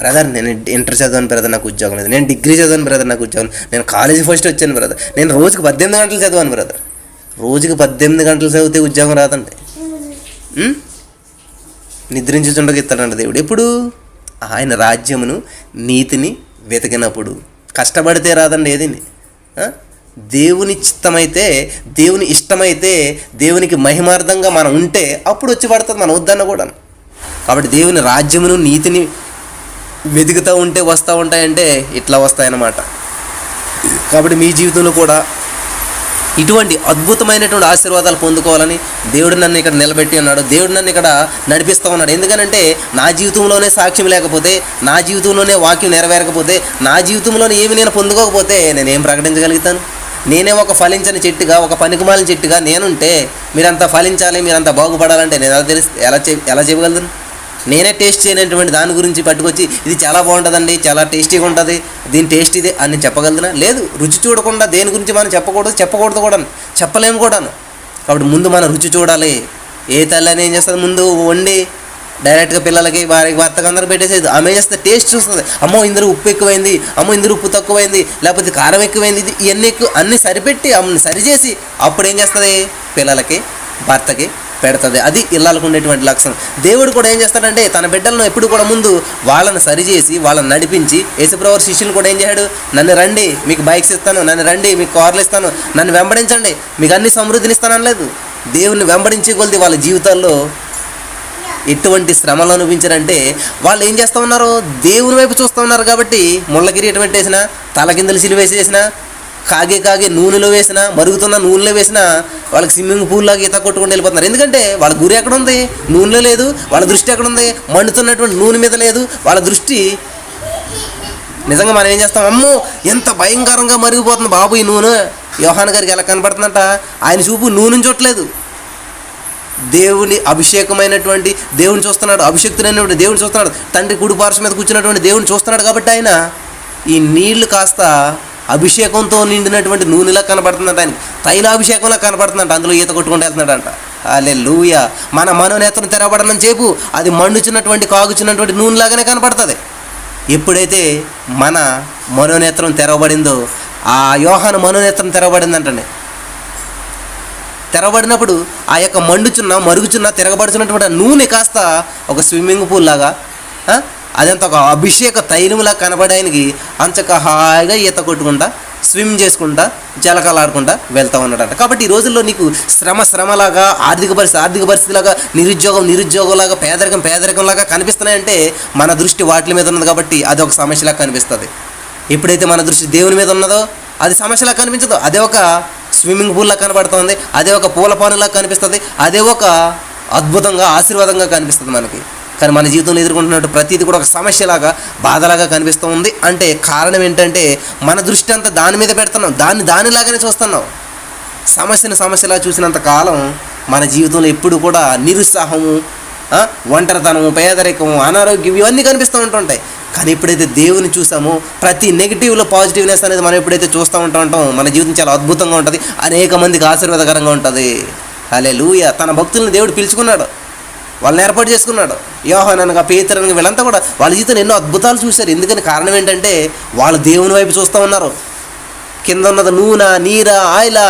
Speaker 1: బ్రదర్ నేను ఇంటర్ చదివాను బ్రదర్ నాకు ఉద్యోగం లేదు, నేను డిగ్రీ చదివాను బ్రదర్ నాకు ఉద్యోగం, నేను కాలేజీ ఫస్ట్ వచ్చాను బ్రదర్, నేను రోజుకి 18 గంటలు చదివాను బ్రదర్. రోజుకి 18 గంటలు చదివితే ఉద్యోగం రాదండి. నిద్రించుచుండగా ఇస్తాడంట దేవుడు. ఎప్పుడు ఆయన రాజ్యమును నీతిని వెతికినప్పుడు. కష్టపడితే రాదండి ఏదిని. దేవుని చిత్తమైతే, దేవుని ఇష్టమైతే, దేవునికి మహిమార్థంగా మనం ఉంటే అప్పుడు వచ్చి పడుతుంది మన వద్దన్న కూడా. కాబట్టి దేవుని రాజ్యమును నీతిని వెతుకుతూ ఉంటే వస్తూ ఉంటాయంటే ఇట్లా వస్తాయన్నమాట. కాబట్టి మీ జీవితంలో కూడా ఇటువంటి అద్భుతమైనటువంటి ఆశీర్వాదాలు పొందుకోవాలని దేవుడు నన్ను ఇక్కడ నిలబెట్టి ఉన్నాడు, దేవుడు నన్ను ఇక్కడ నడిపిస్తూ ఉన్నాడు. ఎందుకనంటే నా జీవితంలోనే సాక్ష్యం లేకపోతే, నా జీవితంలోనే వాక్యం నెరవేరకపోతే, నా జీవితంలోనే ఏమి నేను పొందుకోకపోతే నేనేం ప్రకటించగలుగుతాను? నేనే ఒక ఫలించని చెట్టుగా, ఒక పనికిమాలిన చెట్టుగా నేనుంటే మీరంతా ఫలించాలి, మీరంతా బాగుపడాలంటే నేను ఎలా చెప్పగలను? నేనే టేస్ట్ చేయనటువంటి దాని గురించి పట్టుకొచ్చి ఇది చాలా బాగుంటుందండి, చాలా టేస్టీగా ఉంటుంది, దీని టేస్ట్ ఇదే అని చెప్పగలదునా? లేదు. రుచి చూడకుండా దేని గురించి మనం చెప్పకూడదు కూడా, చెప్పలేము కూడాను. కాబట్టి ముందు మనం రుచి చూడాలి. ఏ తల్లి అని ఏం చేస్తుంది, ముందు వండి డైరెక్ట్గా పిల్లలకి వారికి భర్తకు అందరూ పెట్టేసేది. ఆమె ఏం చేస్తుంది, టేస్ట్ చూస్తుంది. అమ్మో ఇందులో ఉప్పు ఎక్కువైంది, అమ్మో ఇందులో ఉప్పు తక్కువైంది, లేకపోతే కారం ఎక్కువైంది, ఇది ఇవన్నీ అన్నీ సరిపెట్టి అమ్మని సరిచేసి అప్పుడు ఏం చేస్తుంది, పిల్లలకి భర్తకి పెడుతుంది. అది ఇళ్ళకు ఉండేటువంటి లక్షణం. దేవుడు కూడా ఏం చేస్తాడంటే తన బిడ్డలను ఎప్పుడు కూడా ముందు వాళ్ళని సరిచేసి వాళ్ళని నడిపించి, యేసుప్రభు శిష్యులు కూడా ఏం చేశాడు, నన్ను రండి మీకు బైక్స్ ఇస్తాను, నన్ను రండి మీకు కార్లు ఇస్తాను, నన్ను వెంబడించండి మీకు అన్ని సమృద్ధిని ఇస్తానలేదు. దేవుని వెంబడించే కొలిది వాళ్ళ జీవితాల్లో ఎటువంటి శ్రమలు అనిపించారంటే వాళ్ళు ఏం చేస్తూ ఉన్నారు, దేవుని వైపు చూస్తూ ఉన్నారు. కాబట్టి ముళ్ళ కిరీటం వేసినా, తలకిందలు సిలువేసి వేసినా, కాగే నూనెలో వేసినా, మరుగుతున్న నూనెలో వేసినా వాళ్ళకి స్విమ్మింగ్ పూల్ లాగా ఈత కొట్టుకుంటూ వెళ్ళిపోతున్నారు. ఎందుకంటే వాళ్ళ గురి ఎక్కడ ఉంది, నూనెలో లేదు. వాళ్ళ దృష్టి ఎక్కడ ఉంది, మండుతున్నటువంటి నూనె మీద లేదు. వాళ్ళ దృష్టి నిజంగా మనం ఏం చేస్తాం, అమ్మో ఎంత భయంకరంగా మరిగిపోతుంది బాబు ఈ నూనె, యోహాను గారికి ఎలా కనపడుతుందంట, ఆయన చూపు నూనెని చూడలేదు, దేవుని అభిషేకమైనటువంటి దేవుని చూస్తున్నాడు, అభిషేక్తుడైనటువంటి దేవుని చూస్తున్నాడు, తండ్రి కుడి పార్శ్వం మీద కూర్చున్నటువంటి దేవుని చూస్తున్నాడు. కాబట్టి ఆయన ఈ నీళ్లు కాస్త అభిషేకంతో నిండినటువంటి నూనెలా కనబడుతుందంట, ఆయన తైలాభిషేకంలా కనబడుతుందంట, అందులో ఈత కొట్టుకుంటూ వెళ్తున్నాడంట. హల్లెలూయా. మన మనోనేత్రం తెరవబడనని చెప్పు, అది మండుచున్నటువంటి కాగుచున్నటువంటి నూనెలాగానే కనపడుతుంది. ఎప్పుడైతే మన మనోనేత్రం తెరవబడిందో, ఆ యోహాను మనోనేత్రం తెరవబడిందంటండి. తెరవబడినప్పుడు ఆ యొక్క మరుగుచున్న తిరగబడుతున్నటువంటి నూనె కాస్త ఒక స్విమ్మింగ్ పూల్ లాగా, అదంతా ఒక అభిషేక తైలంలా కనబడడానికి అంచక హాయిగా ఈత కొట్టుకుంటా, స్విమ్ చేసుకుంటా, జలకాలాడుకుంటా వెళ్తూ ఉన్నాడంట. కాబట్టి ఈ రోజుల్లో నీకు శ్రమలాగా, ఆర్థిక పరిస్థితిలాగా, నిరుద్యోగంలాగా, పేదరికంలాగా కనిపిస్తున్నాయంటే మన దృష్టి వాటి మీద ఉన్నది. కాబట్టి అది ఒక సమస్యలాగా కనిపిస్తుంది. ఎప్పుడైతే మన దృష్టి దేవుని మీద ఉన్నదో అది సమస్యలా కనిపించదు. అదే ఒక స్విమ్మింగ్ పూల్లా కనబడుతుంది, అదే ఒక పూల పానులాగా కనిపిస్తుంది, అదే ఒక అద్భుతంగా ఆశీర్వాదంగా కనిపిస్తుంది మనకి. కానీ మన జీవితంలో ఎదుర్కొంటున్నట్టు ప్రతిదీ కూడా ఒక సమస్యలాగా, బాధలాగా కనిపిస్తూ ఉంది. అంటే కారణం ఏంటంటే మన దృష్టి అంతా దాని మీద పెడుతున్నాం, దానిలాగానే చూస్తున్నాం. సమస్యలా చూసినంత కాలం మన జీవితంలో ఎప్పుడు కూడా నిరుత్సాహము, ఒంటరితనము, పేదరికము, అనారోగ్యం ఇవన్నీ కనిపిస్తూ ఉంటుంటాయి. కానీ ఎప్పుడైతే దేవుని చూసామో ప్రతి నెగిటివ్లో పాజిటివ్నెస్ అనేది మనం ఎప్పుడైతే చూస్తూ ఉంటాం మన జీవితం చాలా అద్భుతంగా ఉంటుంది, అనేక మందికి ఆశీర్వాదకరంగా ఉంటుంది. హల్లెలూయా. తన భక్తులను దేవుడు పిలుచుకున్నాడు, వాళ్ళని ఏర్పాటు చేసుకున్నాడు. యోహాను అనగా పేతురు అనగా వీళ్ళంతా కూడా వాళ్ళ జీవితంలో ఎన్నో అద్భుతాలు చూశారు. ఎందుకని కారణం ఏంటంటే వాళ్ళు దేవుని వైపు చూస్తూ ఉన్నారు. కింద ఉన్నది నూనె, నీర, ఆయిల,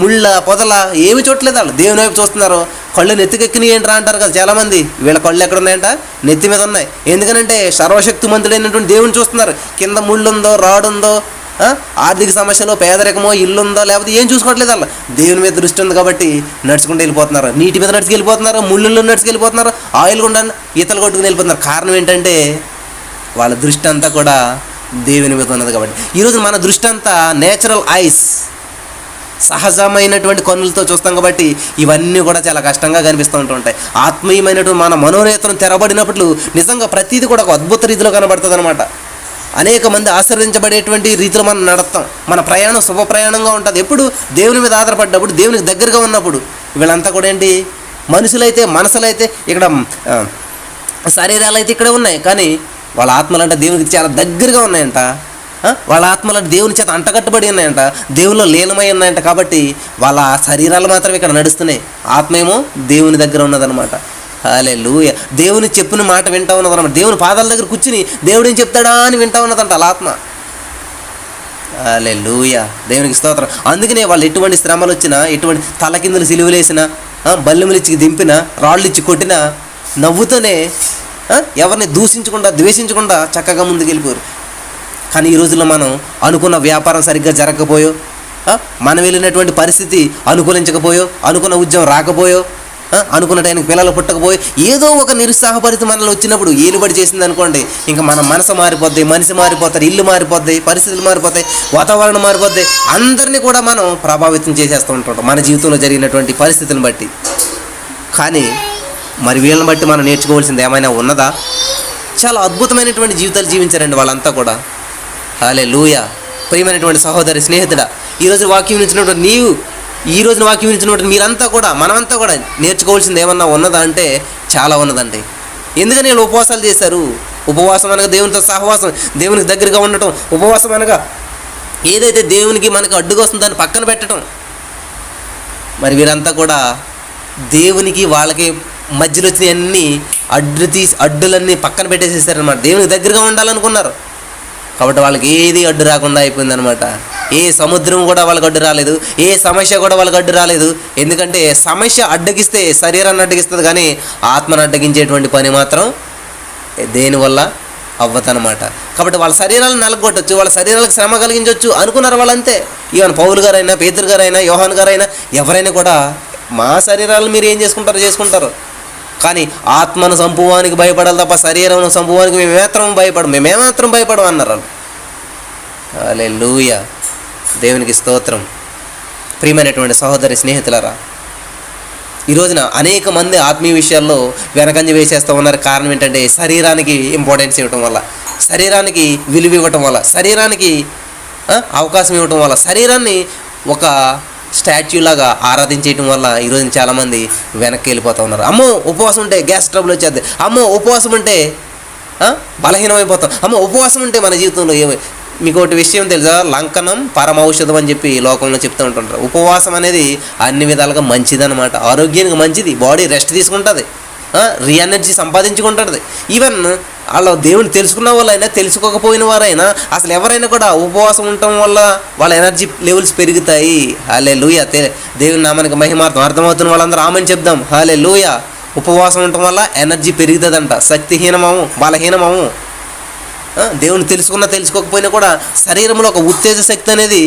Speaker 1: ముళ్ళ, పొదల ఏమి చూడలేదు, వాళ్ళు దేవుని వైపు చూస్తున్నారు. కళ్ళు నెత్తికెక్కినాయి ఏంట్రా అంటారు కదా చాలామంది. వీళ్ళ కళ్ళు ఎక్కడ ఉన్నాయంట, నెత్తి మీద ఉన్నాయి. ఎందుకనంటే సర్వశక్తిమంతుడైనటువంటి దేవుని చూస్తున్నారు. కింద ముళ్ళు ఉందో, రాడు ఉందో, ఆర్థిక సమస్యలో, పేదరికమో, ఇల్లు ఉందో, లేకపోతే ఏం చూసుకోవట్లేదు. అలా దేవుని మీద దృష్టి ఉంది కాబట్టి నడుచుకుంటూ వెళ్ళిపోతున్నారు. నీటి మీద నడుచుకెళ్ళిపోతున్నారు, ముళ్ళల్లో నడుచుకెళ్ళిపోతున్నారు, ఆయిల్ గుండా ఈతలు కొట్టుకుని వెళ్ళిపోతున్నారు. కారణం ఏంటంటే వాళ్ళ దృష్టి అంతా కూడా దేవుని మీద ఉన్నది. కాబట్టి ఈరోజు మన దృష్టి అంతా నేచురల్ ఐస్, సహజమైనటువంటి కన్నులతో చూస్తాం. కాబట్టి ఇవన్నీ కూడా చాలా కష్టంగా కనిపిస్తూ ఉంటుంటాయి. ఆత్మీయమైనటువంటి మన మనోనేత్రం తెరబడినప్పుడు నిజంగా ప్రతిదీ కూడా ఒక అద్భుత రీతిలో కనబడుతుంది అనమాట. అనేక మంది ఆశీర్వదించబడేటువంటి రీతిలో మనం నడుస్తాం. మన ప్రయాణం శుభ ప్రయాణంగా ఉంటుంది. ఎప్పుడు దేవుని మీద ఆధారపడ్డప్పుడు, దేవునికి దగ్గరగా ఉన్నప్పుడు. వీళ్ళంతా కూడా ఏంటి, మనుషులైతే, మనసులైతే ఇక్కడ, శరీరాలు అయితే ఇక్కడే ఉన్నాయి, కానీ వాళ్ళ ఆత్మలు అంటే దేవునికి చాలా దగ్గరగా ఉన్నాయంట. వాళ్ళ ఆత్మలు దేవుని చేత అంటకట్టుబడి ఉన్నాయంట, దేవునిలో లీనమై ఉన్నాయంట. కాబట్టి వాళ్ళ శరీరాలు మాత్రమే ఇక్కడ నడుస్తున్నాయి, ఆత్మ ఏమో దేవుని దగ్గర ఉన్నదనమాట. హల్లెలూయా. దేవుని చెప్పిన మాట వింటా ఉన్నదన్నమాట. దేవుని పాదాల దగ్గర కూర్చుని దేవుడు ఏం చెప్తాడా అని వింటా ఉన్నదంట వాళ్ళ ఆత్మ. హల్లెలూయా. దేవునికి స్తోత్రం. అందుకనే వాళ్ళు ఎటువంటి శ్రమలు వచ్చినా, ఎటువంటి తలకిందులు సిలువలేసినా, బల్లెములు ఇచ్చి దింపినా, రాళ్ళు ఇచ్చి కొట్టినా నవ్వుతూనే, ఎవరిని దూషించకుండా, ద్వేషించకుండా చక్కగా ముందుకు వెళ్ళిపోరు. కానీ ఈ రోజుల్లో మనం అనుకున్న వ్యాపారం సరిగ్గా జరగకపోయో, మనం వెళ్ళినటువంటి పరిస్థితి అనుకూలించకపోయో, అనుకున్న ఉద్యోగం రాకపోయో, అనుకున్న టైంకి పిల్లలు పుట్టకపోయి, ఏదో ఒక నిరుత్సాహపరిత మనలో వచ్చినప్పుడు ఏలుబడి చేసింది అనుకోండి, ఇంకా మన మనసు మారిపోద్ది, మనిషి మారిపోతారు, ఇల్లు మారిపోద్ది, పరిస్థితులు మారిపోతాయి, వాతావరణం మారిపోద్ది. అందరినీ కూడా మనం ప్రభావితం చేసేస్తూ ఉంటాం మన జీవితంలో జరిగినటువంటి పరిస్థితులను బట్టి. కానీ మరి వీళ్ళని బట్టి మనం నేర్చుకోవాల్సింది ఏమైనా ఉన్నదా? చాలా అద్భుతమైనటువంటి జీవితాలు జీవించారండి వాళ్ళంతా కూడా. హల్లెలూయా. ప్రియమైనటువంటి సహోదరి, స్నేహితుడా, ఈరోజు వాక్యం ఇచ్చినటువంటి నీవు, ఈ రోజున వాక్యం ఇచ్చినటువంటి మీరంతా కూడా, మనమంతా కూడా నేర్చుకోవాల్సింది ఏమన్నా ఉన్నదా అంటే చాలా ఉన్నదండి. ఎందుకని వీళ్ళు ఉపవాసాలు చేశారు? ఉపవాసం అనగా దేవునితో సహవాసం, దేవునికి దగ్గరగా ఉండటం. ఉపవాసం అనగా ఏదైతే దేవునికి మనకు అడ్డుగా వస్తుందో దాన్ని పక్కన పెట్టడం. మరి వీరంతా కూడా దేవునికి వాళ్ళకి మధ్యలో వచ్చిన అన్ని అడ్డులన్నీ పక్కన పెట్టేసేసారనమాట. దేవునికి దగ్గరగా ఉండాలనుకున్నారు కాబట్టి వాళ్ళకి ఏది అడ్డు రాకుండా అయిపోయిందనమాట. ఏ సముద్రం కూడా వాళ్ళకి అడ్డు రాలేదు, ఏ సమస్య కూడా వాళ్ళకి అడ్డు రాలేదు. ఎందుకంటే సమస్య అడ్డగిస్తే శరీరాన్ని అడ్డగిస్తుంది, కానీ ఆత్మను అడ్డగించేటువంటి పని మాత్రం దేనివల్ల అవ్వదనమాట. కాబట్టి వాళ్ళ శరీరాలను నలగొట్టచ్చు, వాళ్ళ శరీరాలకు శ్రమ కలిగించవచ్చు అనుకున్నారు వాళ్ళంతే. ఈవెన్ పౌలు గారైనా, పేతురు గారైనా, యోహాన్ గారైనా ఎవరైనా కూడా మా శరీరాలను మీరు ఏం చేసుకుంటారు, కానీ ఆత్మను సంపువానికి భయపడాలి తప్ప శరీరం సంపువానికి మేమేమాత్రం భయపడం అన్నారు వాళ్ళు. హల్లెలూయా, దేవునికి స్తోత్రం. ప్రియమైనటువంటి సహోదరి స్నేహితులారా, ఈ రోజున అనేక మంది ఆత్మీయ విషయాల్లో వెనకంజ వేసేస్తూ ఉన్నారు. కారణం ఏంటంటే శరీరానికి ఇంపార్టెన్స్ ఇవ్వటం వల్ల, శరీరానికి విలువ ఇవ్వటం వల్ల, శరీరానికి అవకాశం ఇవ్వటం వల్ల, శరీరాన్ని ఒక స్టాచ్యూ లాగా ఆరాధించేయటం వల్ల ఈరోజు చాలామంది వెనక్కి వెళ్ళిపోతూ ఉన్నారు. అమ్మో ఉపవాసం ఉంటే గ్యాస్ ట్రబుల్ వచ్చేది, అమ్మో ఉపవాసం ఉంటే బలహీనమైపోతాం, అమ్మో ఉపవాసం ఉంటే మన జీవితంలో మీకు ఒకటి విషయం తెలుసా? లంకనం పరమౌషధం అని చెప్పి లోకంలో చెప్తూ ఉంటుంటారు. ఉపవాసం అనేది అన్ని విధాలుగా మంచిదన్నమాట. ఆరోగ్యానికి మంచిది, బాడీ రెస్ట్ తీసుకుంటుంది, రీఎనర్జీ సంపాదించుకుంటుంది. ఈవెన్ వాళ్ళు దేవుని తెలుసుకున్న వాళ్ళైనా తెలుసుకోకపోయిన వారైనా అసలు ఎవరైనా కూడా ఉపవాసం ఉండటం వల్ల వాళ్ళ ఎనర్జీ లెవెల్స్ పెరుగుతాయి. హల్లెలూయా, దేవుని నామానికి మహిమార్థం. అర్థమవుతున్న వాళ్ళందరూ ఆమెను చెప్దాం. హల్లెలూయా. ఉపవాసం ఉండటం వల్ల ఎనర్జీ పెరుగుతుందంట, శక్తిహీనమవు, బలహీనమవు. దేవుని తెలుసుకోకపోయినా కూడా శరీరంలో ఒక ఉత్తేజ శక్తి అనేది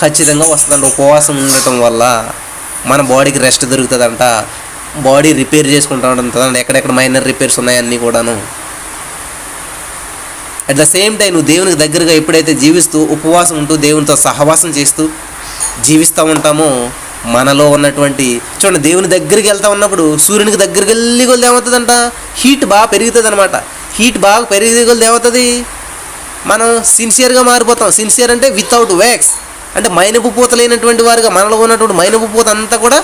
Speaker 1: ఖచ్చితంగా వస్తుందంట. ఉపవాసం ఉండటం వల్ల మన బాడీకి రెస్ట్ దొరుకుతుందంట, బాడీ రిపేర్ చేసుకుంటూ ఉంటుందంట. ఎక్కడెక్కడ మైనర్ రిపేర్స్ ఉన్నాయన్నీ కూడాను. అట్ ద సేమ్ టైం నువ్వు దేవునికి దగ్గరగా ఎప్పుడైతే జీవిస్తూ ఉపవాసం ఉంటూ దేవునితో సహవాసం చేస్తూ జీవిస్తూ ఉంటామో మనలో ఉన్నటువంటి చూడండి, దేవుని దగ్గరికి వెళ్తూ ఉన్నప్పుడు సూర్యునికి దగ్గరికి వెళ్ళి కొద్ది ఏమవుతుందంట, హీట్ బాగా పెరుగుతుంది అనమాట. హీట్ బాగా పెరిగే కొద్ది ఏమవుతుంది, మనం సిన్సియర్గా మారిపోతాం. సిన్సియర్ అంటే వితౌట్ వ్యాక్స్, అంటే మైనపు పూత లేనటువంటి వారుగా మనలో ఉన్నటువంటి మైనపు పూత అంతా కూడా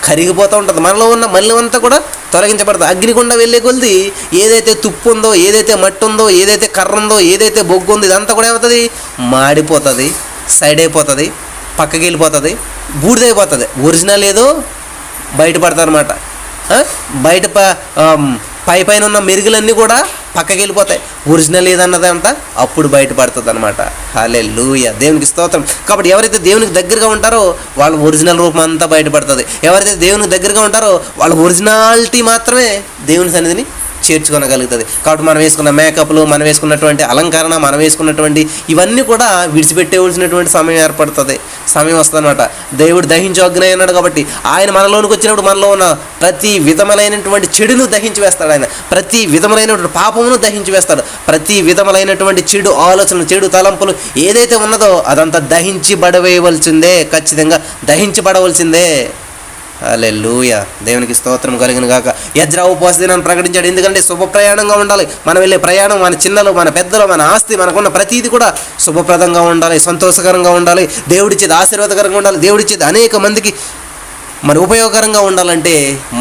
Speaker 1: కరిగిపోతూ ఉంటుంది. మనలో ఉన్న మళ్ళీ అంతా కూడా తొలగించబడుతుంది. అగ్నిగుండా వెళ్ళే కొద్ది ఏదైతే తుప్పు ఉందో, ఏదైతే మట్టి ఉందో, ఏదైతే కర్ర ఉందో, ఏదైతే బొగ్గు ఉందో ఇదంతా కూడా ఏమవుతుంది, మాడిపోతుంది, సైడ్ అయిపోతుంది, పక్కకి వెళ్ళిపోతుంది, బూడిదైపోతుంది. ఒరిజినల్ ఏదో బయటపడతాయి అనమాట. బయట పైన ఉన్న మెరుగులన్నీ కూడా పక్కకి వెళ్ళిపోతాయి. ఒరిజినల్ ఏదన్నదంట అప్పుడు బయటపడుతుంది అనమాట. హల్లెలూయా, దేవునికి స్తోత్రం. కాబట్టి ఎవరైతే దేవునికి దగ్గరగా ఉంటారో వాళ్ళ ఒరిజినల్ రూపం అంతా బయటపడుతుంది. ఎవరైతే దేవునికి దగ్గరగా ఉంటారో వాళ్ళ ఒరిజినాలిటీ మాత్రమే దేవుని సన్నిధిని చేర్చుకోగలుగుతుంది. కాబట్టి మనం వేసుకున్న మేకప్లు, మనం వేసుకున్నటువంటి అలంకరణ, మనం వేసుకున్నటువంటి ఇవన్నీ కూడా విడిచిపెట్టేవలసినటువంటి సమయం ఏర్పడుతుంది, సమయం వస్తుంది అనమాట. దేవుడు దహించు అగ్ని అన్నాడు కాబట్టి ఆయన మనలోనికి వచ్చినప్పుడు మనలో ఉన్న ప్రతి విధములైనటువంటి చెడును దహించి వేస్తాడు. ఆయన ప్రతి విధములైనటువంటి పాపమును దహించి వేస్తాడు. ప్రతి విధములైనటువంటి చెడు ఆలోచనలు, చెడు తలంపులు ఏదైతే ఉన్నదో అదంతా దహించబడవేయవలసిందే, ఖచ్చితంగా దహించబడవలసిందే. హల్లెలూయా, దేవునికి స్తోత్రం కలిగిన గాక. ఎజ్రా ఉపవాస దినాన్ని ప్రకటించాడు. ఎందుకంటే శుభ ప్రయాణంగా ఉండాలి. మనం వెళ్ళే ప్రయాణం, మన చిన్నలు, మన పెద్దలు, మన ఆస్తి, మనకున్న ప్రతీది కూడా శుభప్రదంగా ఉండాలి, సంతోషకరంగా ఉండాలి, దేవుడిచ్చేది ఆశీర్వాదకరంగా ఉండాలి, దేవుడిచ్చేది అనేక మందికి మరి ఉపయోగకరంగా ఉండాలంటే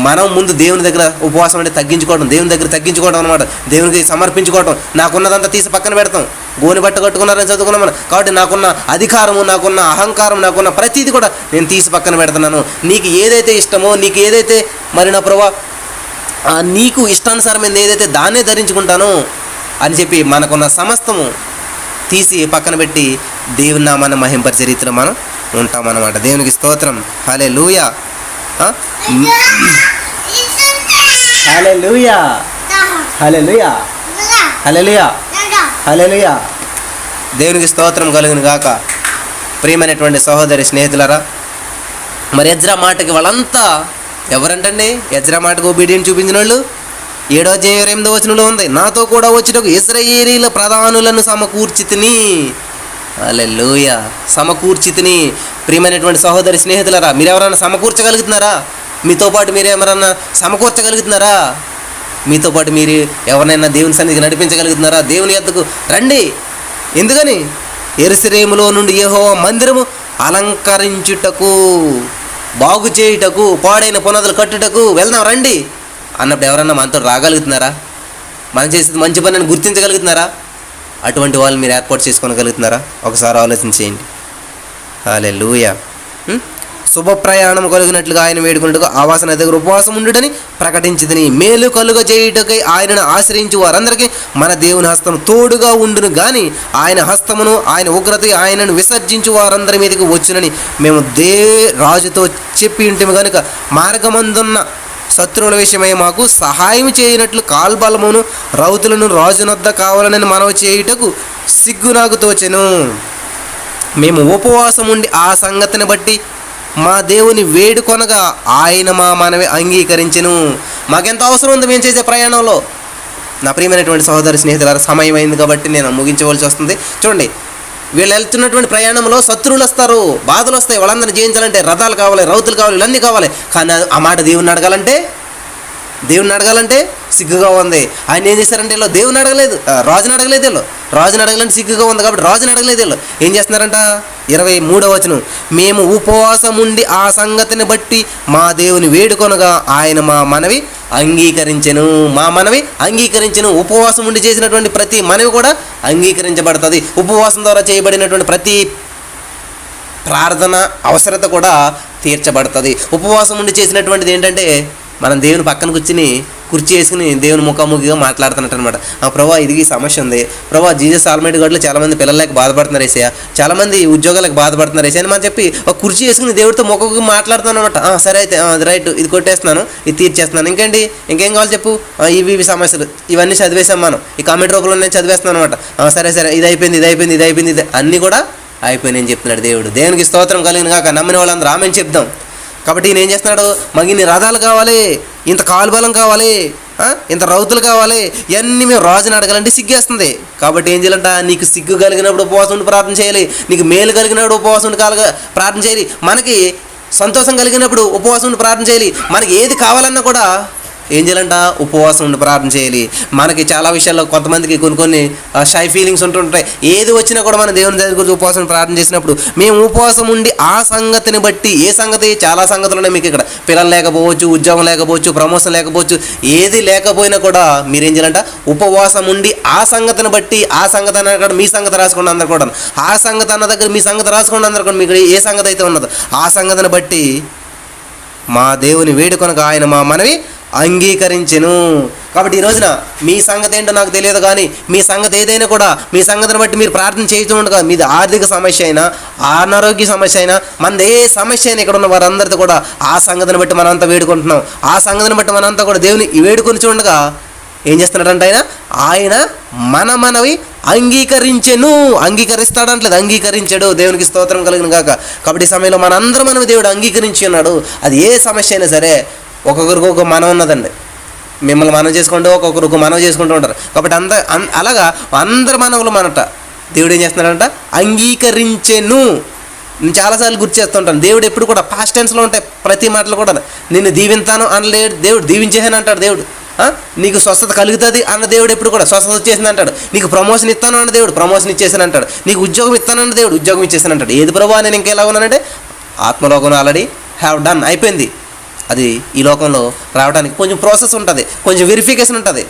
Speaker 1: మనం ముందు దేవుని దగ్గర ఉపవాసం అంటే తగ్గించుకోవడం, దేవుని దగ్గర తగ్గించుకోవడం అనమాట. దేవునికి సమర్పించుకోవడం. నాకున్నదంతా తీసి పక్కన పెడతాం. గోని బట్ట కట్టుకున్నారని చదువుకున్నాం మనం. కాబట్టి నాకున్న అధికారము, నాకున్న అహంకారం, నాకున్న ప్రతీది కూడా నేను తీసి పక్కన పెడుతున్నాను. నీకు ఏదైతే ఇష్టమో, నీకు ఏదైతే మరి నా ప్రభా నీకు ఇష్టానుసారమైనది ఏదైతే దాన్నే ధరించుకుంటాను అని చెప్పి మనకున్న సమస్తము తీసి పక్కన పెట్టి దేవుని నామాన్ని మహింపరిచే రీతిలో మనం ఉంటామన్నమాట. దేవునికి స్తోత్రం. హల్లెలూయా, హల్లెలూయా, హల్లెలూయా, హల్లెలూయా, హల్లెలూయా. దేవునికి స్తోత్రం కలుగును గాక. ప్రియమైనటువంటి సహోదరి స్నేహితులారా, మరి ఎజ్రా మాటకి వాళ్ళంతా ఎవరంటండి? ఎజ్రా మాటకు ఒబీడియన్స్ చూపించిన వాళ్ళు 7:8 ఉంది. నాతో కూడా వచ్చుటకు ఇశ్రాయేలీయుల ప్రధానులను సమకూర్చితిని. హల్లెలూయా, సమకూర్చితిని. ప్రియమైనటువంటి సహోదరి స్నేహితులారా, మీరు ఎవరైనా సమకూర్చగలుగుతున్నారా? మీతో పాటు మీరు ఎవరన్నా సమకూర్చగలుగుతున్నారా? మీతో పాటు మీరు ఎవరినైనా దేవుని సన్నిధికి నడిపించగలుగుతున్నారా? దేవుని యొద్దకు రండి. ఎందుకని? యెరూషలేములో నుండి యెహోవా మందిరము అలంకరించుటకు, బాగు చేయుటకు, పాడైన పునాదులు కట్టుటకు వెళ్దాం రండి అన్నప్పుడు ఎవరన్నా మనతో రాగలుగుతున్నారా? మనం చేసేది మంచి పని అని గుర్తించగలుగుతున్నారా? అటువంటి వాళ్ళు మీరు ఏర్పాటు చేసుకోగలుగుతున్నారా? ఒకసారి ఆలోచించేయండి. హల్లెలూయా. శుభ ప్రయాణం కలిగినట్లుగా ఆయన వేడుకున్నట్టుగా ఆవాస నది దగ్గర ఉపవాసం ఉండుటని ప్రకటించితిని. మేలు కలుగ చేయుటకై ఆయనను ఆశ్రయించి వారందరికీ మన దేవుని హస్తం తోడుగా ఉండును గాని ఆయన హస్తమును ఆయన ఉగ్రత ఆయనను విసర్జించి వారందరి మీదకి వచ్చునని మేము రాజుతో చెప్పి ఉంటేమి కనుక మార్గమందున్న శత్రువుల విషయమై మాకు సహాయం చేయనట్లు కాల్బలమును రౌతులను రాజునొద్ద కావాలని మనవి చేయుటకు సిగ్గు నాకు తోచెను. మేము ఉపవాసం ఉండి ఆ సంగతిని బట్టి మా దేవుని వేడుకొనగా ఆయన మా మనవి అంగీకరించెను. మాకెంత అవసరం ఉంది మేము చేసే ప్రయాణంలో. నా ప్రియమైనటువంటి సహోదరి స్నేహితులారా, సమయం అయింది కాబట్టి నేను ముగించవలసి వస్తుంది. చూడండి, వీళ్ళు వెళ్తున్నటువంటి ప్రయాణంలో శత్రువులు వస్తారు, బాధలు వస్తాయి. వాళ్ళందరినీ జయించాలంటే రథాలు కావాలి, రౌతులు కావాలి, ఇవన్నీ కావాలి. కానీ ఆ మాట దేవుని అడగాలంటే సిగ్గుగా ఉంది. ఆయన ఏం చేశారంటే వీళ్ళు దేవుని అడగలేదు, రాజుని అడగలేదు. రాజుని అడగలంటే సిగ్గుగా ఉంది కాబట్టి రాజుని అడగలేదు. వీళ్ళు ఏం చేస్తున్నారంట? 23వ వచనం, మేము ఉపవాసం ఉండి ఆ సంగతిని బట్టి మా దేవుని వేడుకొనగా ఆయన మా మనవి అంగీకరించెను. ఉపవాసం ఉండి చేసినటువంటి ప్రతి మనవి కూడా అంగీకరించబడుతుంది. ఉపవాసం ద్వారా చేయబడినటువంటి ప్రతి ప్రార్థన అవసరత కూడా తీర్చబడుతుంది. ఉపవాసం ఉండి చేసినటువంటిది ఏంటంటే మనం దేవుని పక్కన కూర్చుని కుర్చీ వేసుకుని దేవుని ముఖాముఖిగా మాట్లాడుతున్నట్టు అనమాట. ప్రభా ఇది సమస్య ఉంది, ప్రభా జీసస్ ఆల్మైటీ గాడ్లో చాలామంది పిల్లలకి బాధపడుతున్నారు ఏసయ్య, చాలామంది ఉద్యోగాలకు బాధపడుతున్నారు ఏసయ్య అని మనం చెప్పి ఒక కుర్చీ వేసుకుని దేవుడితో ముఖాముఖి మాట్లాడుతున్నాను అనమాట. సరే అయితే రైట్, ఇది కొట్టేస్తున్నాను, ఇది తీర్చేస్తున్నాను, ఇంకేం కావాలి చెప్పు, ఇవి సమస్యలు ఇవన్నీ చదివేసాం మనం, ఈ కామెంట్ రూపంలో నేను చదివేస్తున్నాను అనమాట. సరే ఇది అయిపోయింది అన్నీ కూడా అయిపోయినాయని చెప్తున్నాడు దేవుడు. దేవునికి స్తోత్రం కలిగిన కాక నమ్మిన వాళ్ళందరూ ఆమెను చెప్దాం. కాబట్టి ఈయన ఏం చేస్తున్నాడు? మాకు ఇన్ని రథాలు కావాలి, ఇంత కాలుబలం కావాలి, ఇంత రౌతులు కావాలి, ఇవన్నీ మేము రాజుని అడగాలంటే సిగ్గేస్తుంది. కాబట్టి ఏం చేయాలంట? నీకు సిగ్గు కలిగినప్పుడు ఉపవాసం ఉండి ప్రార్థన చేయాలి, నీకు మేలు కలిగినప్పుడు ఉపవాసం ఉండి ప్రార్థన చేయాలి, మనకి సంతోషం కలిగినప్పుడు ఉపవాసం ఉండి ప్రార్థన చేయాలి, మనకి ఏది కావాలన్నా కూడా ఏం చేయాలంట? ఉపవాసం ఉండి ప్రార్థన చేయాలి. మనకి చాలా విషయాల్లో కొంతమందికి కొన్ని షై ఫీలింగ్స్ ఉంటుంటాయి. ఏది వచ్చినా కూడా మన దేవుని దగ్గర గురించి ఉపవాసం ప్రార్థన చేసినప్పుడు మేము ఉపవాసం ఉండి ఆ సంగతిని బట్టి, ఏ సంగతి? చాలా సంగతులు ఉన్నాయి మీకు ఇక్కడ. పిల్లలు లేకపోవచ్చు, ఉద్యోగం లేకపోవచ్చు, ప్రమోషన్ లేకపోవచ్చు, ఏది లేకపోయినా కూడా మీరేం చేయాలంట? ఉపవాసం ఉండి ఆ సంగతిని బట్టి, ఆ సంగతి అన్న కూడా మీ సంగతి రాసుకోండి అందరు కూడా, ఆ సంగతి అన్న దగ్గర మీ సంగతి రాసుకోండి అందరు కూడా, మీకు ఏ సంగతి అయితే ఉన్నదో ఆ సంగతిని బట్టి మా దేవుని వేడుకొనగా ఆయన మా మనవి అంగీకరించెను. కాబట్టి ఈ రోజున మీ సంగతి ఏంటో నాకు తెలియదు, కానీ మీ సంగతి ఏదైనా కూడా మీ సంగతిని బట్టి మీరు ప్రార్థన చేస్తూ ఉండగా, మీది ఆర్థిక సమస్య అయినా, అనారోగ్య సమస్య అయినా, మనది ఏ సమస్య అయినా ఇక్కడ ఉన్న వారందరితో కూడా ఆ సంగతిని బట్టి మనంతా వేడుకుంటున్నాం. ఆ సంగతిని బట్టి మనంతా కూడా దేవుని వేడుకొని చూడగా ఏం చేస్తున్నాడంటే ఆయన మన మనవి అంగీకరిస్తాడంటలేదు, అంగీకరించాడు. దేవునికి స్తోత్రం కలిగిన కాక. కాబట్టి ఈ సమయంలో మనందరం మనవి దేవుడు అంగీకరించి ఉన్నాడు. అది ఏ సమస్య అయినా సరే ఒక్కొక్కరికి ఒక మనం ఉన్నదండి. మిమ్మల్ని మనం చేసుకుంటూ ఒక్కొక్కరు ఒక మనం చేసుకుంటూ ఉంటారు. కాబట్టి అలాగా అందరు మనవులు మనట దేవుడు ఏం చేస్తున్నాడంట? అంగీకరించెను. నేను చాలాసార్లు గుర్తు చేస్తుంటాను, దేవుడు ఎప్పుడు కూడా పాస్ట్ టెన్స్లో ఉంటాయి ప్రతి మాటలు కూడా. నిన్ను దీవింతాను అనలేడు దేవుడు, దీవించేసాను అంటాడు దేవుడు. నీకు స్వస్థత కలుగుతుంది అన్న దేవుడు ఎప్పుడు కూడా స్వస్థత వచ్చేసింది అంటాడు. నీకు ప్రమోషన్ ఇస్తాను అన్న దేవుడు ప్రమోషన్ ఇచ్చేసాను అంటాడు. నీకు ఉద్యోగం ఇస్తానన్న దేవుడు ఉద్యోగం ఇచ్చేసాను అంటాడు. ఏది ప్రభువా నేను ఇంకెలా ఉన్నానంటే ఆత్మలోకంలో ఆల్రెడీ హ్యావ్ డన్, అయిపోయింది. అది ఈ లోకంలో రావడానికి కొంచెం ప్రాసెస్ ఉంటుంది, కొంచెం వెరిఫికేషన్ ఉంటుంది.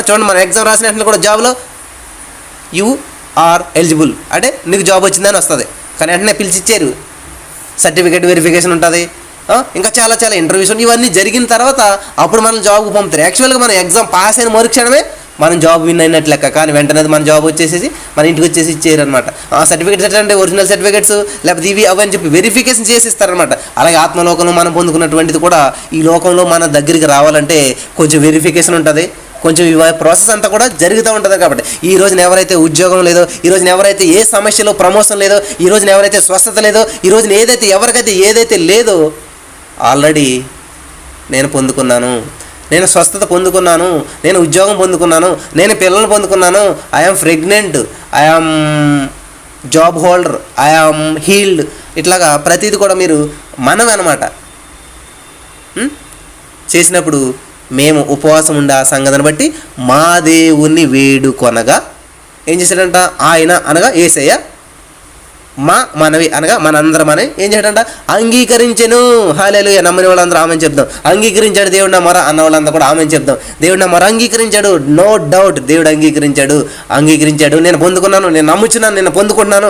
Speaker 1: చూడండి, మన ఎగ్జామ్ రాసిన వెంటనే కూడా జాబ్లో యు ఆర్ ఎలిజిబుల్ అంటే నీకు జాబ్ వచ్చిందని వస్తుంది. కానీ వెంటనే పిలిచిచ్చారు, సర్టిఫికేట్ వెరిఫికేషన్ ఉంటుంది, ఇంకా చాలా ఇంటర్వ్యూస్ ఇవన్నీ జరిగిన తర్వాత అప్పుడు మనం జాబ్కి పంపుతారు. యాక్చువల్గా మనం ఎగ్జామ్ పాస్ అయిన మరుక్షణమే మనం జాబ్ విన్ అయినట్లు లెక్క. కానీ వెంటనే మన జాబ్ వచ్చేసి మన ఇంటికి వచ్చేసి ఇచ్చేయరు అనమాట. సర్టిఫికేట్స్ అంటే ఒరిజినల్ సర్టిఫికేట్స్ లేకపోతే ఇవి అవని చెప్పి వెరిఫికేషన్ చేసి ఇస్తారనమాట. అలాగే ఆత్మలోకంలో మనం పొందుకున్నటువంటిది కూడా ఈ లోకంలో మన దగ్గరికి రావాలంటే కొంచెం వెరిఫికేషన్ ఉంటుంది, కొంచెం ప్రాసెస్ అంతా కూడా జరుగుతూ ఉంటుంది. కాబట్టి ఈ రోజున ఎవరైతే ఉద్యోగం లేదో, ఈ రోజున ఎవరైతే ఏ సమస్యలో ప్రమోషన్ లేదో, ఈ రోజున ఎవరైతే స్వస్థత లేదో, ఈ రోజున ఎవరికైతే ఏదైతే లేదో ఆల్రెడీ నేను పొందుకున్నాను, నేను స్వస్థత పొందుకున్నాను, నేను ఉద్యోగం పొందుకున్నాను, నేను పిల్లలు పొందుకున్నాను, I am pregnant, I am job holder, I am healed. ఇట్లాగా ప్రతిదీ కూడా మీరు మనం అనమాట చేసినప్పుడు మేము ఉపవాసం ఉండే ఆ సంగతిని బట్టి మా దేవుణ్ణి వేడుకొనగా ఏం చేశాడంట? ఆయన అనగా యేసయ్య మా మనవి అనగా మనందరం అని ఏం చేయడంట అంగీకరించెను. హల్లెలూయా. నమ్మని వాళ్ళందరూ ఆమెను చెప్దాం. అంగీకరించాడు దేవుడు నా మొర అన్న వాళ్ళందరూ కూడా ఆమెను చెప్దాం. దేవుడు నా మొర అంగీకరించాడు, నో డౌట్. దేవుడు అంగీకరించాడు. నేను పొందుకున్నాను, నేను నమ్ముచున్నాను, నేను పొందుకున్నాను.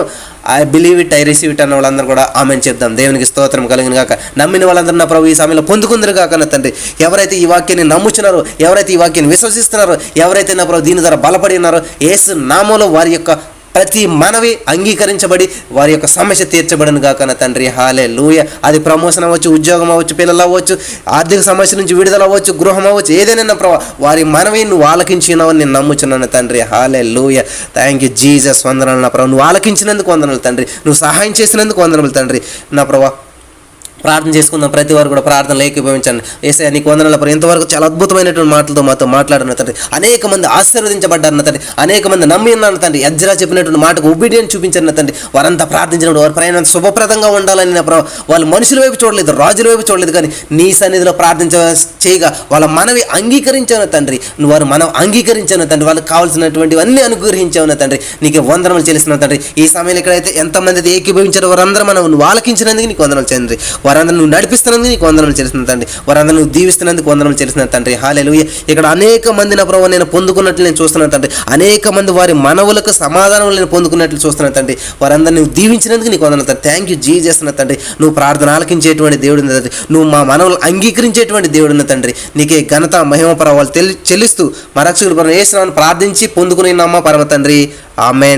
Speaker 1: I believe it, I receive it అన్న వాళ్ళందరూ కూడా ఆమెను చెప్దాం. దేవునికి స్తోత్రం కలిగిన గాక. నమ్మిన వాళ్ళందరూ నా ప్రభు ఈ సమయంలో పొందుకుందరు కాక నా తండ్రి. ఎవరైతే ఈ వాక్యాన్ని నమ్ముచున్నారో, ఎవరైతే ఈ వాక్యాన్ని విశ్వసిస్తున్నారో, ఎవరైతే నా ప్రభు దీని ద్వారా బలపడి ఉన్నారో, యేసు నామములో వారి యొక్క ప్రతి మనవి అంగీకరించబడి వారి యొక్క సమస్య తీర్చబడిన గాక నా తండ్రి. హల్లెలూయా. అది ప్రమోషన్ అవ్వచ్చు, ఉద్యోగం అవ్వచ్చు, పిల్లలు అవ్వచ్చు, ఆర్థిక సమస్య నుంచి విడుదల అవ్వచ్చు, గృహం అవ్వచ్చు, ఏదైనా ప్రభావ వారి మనవి నువ్వు ఆలకించినావని నేను నమ్ముచున్నాను తండ్రి. హల్లెలూయా. Thank you Jesus. వందనాలు నా ప్రభు. నువ్వు ఆలకించినందుకు వందనాలు తండ్రి. నువ్వు సహాయం చేసినందుకు వందనాలు తండ్రి. నా ప్రభా ప్రార్థన చేసుకుందాం. ప్రతి వారు కూడా ప్రార్థనలు ఏకీభవించండి. యేసయ్యా నీకు వందనాలు ప్రభు. ఇంతవరకు చాలా అద్భుతమైనటువంటి మాటలతో మాతో మాట్లాడిన తండ్రి. అనేక మంది ఆశీర్వదించబడ్డారన్న తండ్రి. అనేక మంది నమ్మి ఉన్నాను తండ్రి. ఎజ్రా చెప్పినటువంటి మాటకు ఒబీడియన్స్ చూపించారు తండ్రి. వారంతా ప్రార్థించినప్పుడు వారి ప్రయాణం శుభప్రదంగా ఉండాలని నా ప్రభు. వాళ్ళు మనుషుల వైపు చూడలేదు, రాజుల వైపు చూడలేదు, కానీ నీ సన్నిధిలో చేయగా వాళ్ళ మనవి అంగీకరించాను తండ్రి. నువ్వు వారు మనం అంగీకరించాను తండ్రి. వాళ్ళకి కావాల్సినటువంటివన్నీ అనుగ్రహించావు తండ్రి. నీకు వందనములు చెల్లిస్తున్నావు తండ్రి. ఈ సమయంలో ఎక్కడైతే ఎంతమంది ఏకీభవించారో వారందరూ మనం నువ్వు ఆలకించినందుకు నీకు వందనములు తండ్రి. వారందరూ నువ్వు నడిపిస్తున్నందుకు నీకు వందనములు చెల్లిస్తున్నా తండ్రి. వారందరూ నువ్వు దీవిస్తున్నందుకు వందనములు చెల్లిస్తున్నా తండ్రి. హల్లెలూయా. ఇక్కడ అనేక మంది నా ప్రభు నేను పొందుకున్నట్లు నేను చూస్తున్నాను తండ్రి. అనేక మంది వారి మనవులకు సమాధానం నేను పొందుకున్నట్లు చూస్తున్నాను తండ్రి. వారందరూ నువ్వు దీవించినందుకు నీకు వందనములు తండ్రి. థ్యాంక్ యూ జీసస్ తండ్రి. నువ్వు ప్రార్థన ఆలకించేటువంటి దేవుడు తండ్రి. నువ్వు మా మనవులు అంగీకరించేటువంటి దేవుడు తండ్రి. నీకే ఘనత మహిమ పరవాళ్ళు చెల్లిస్తూ మా రక్షకుడు యేసు నామమున ప్రార్థించి పొందుకుని నమ్మ పరమ తండ్రి. ఆమేన్.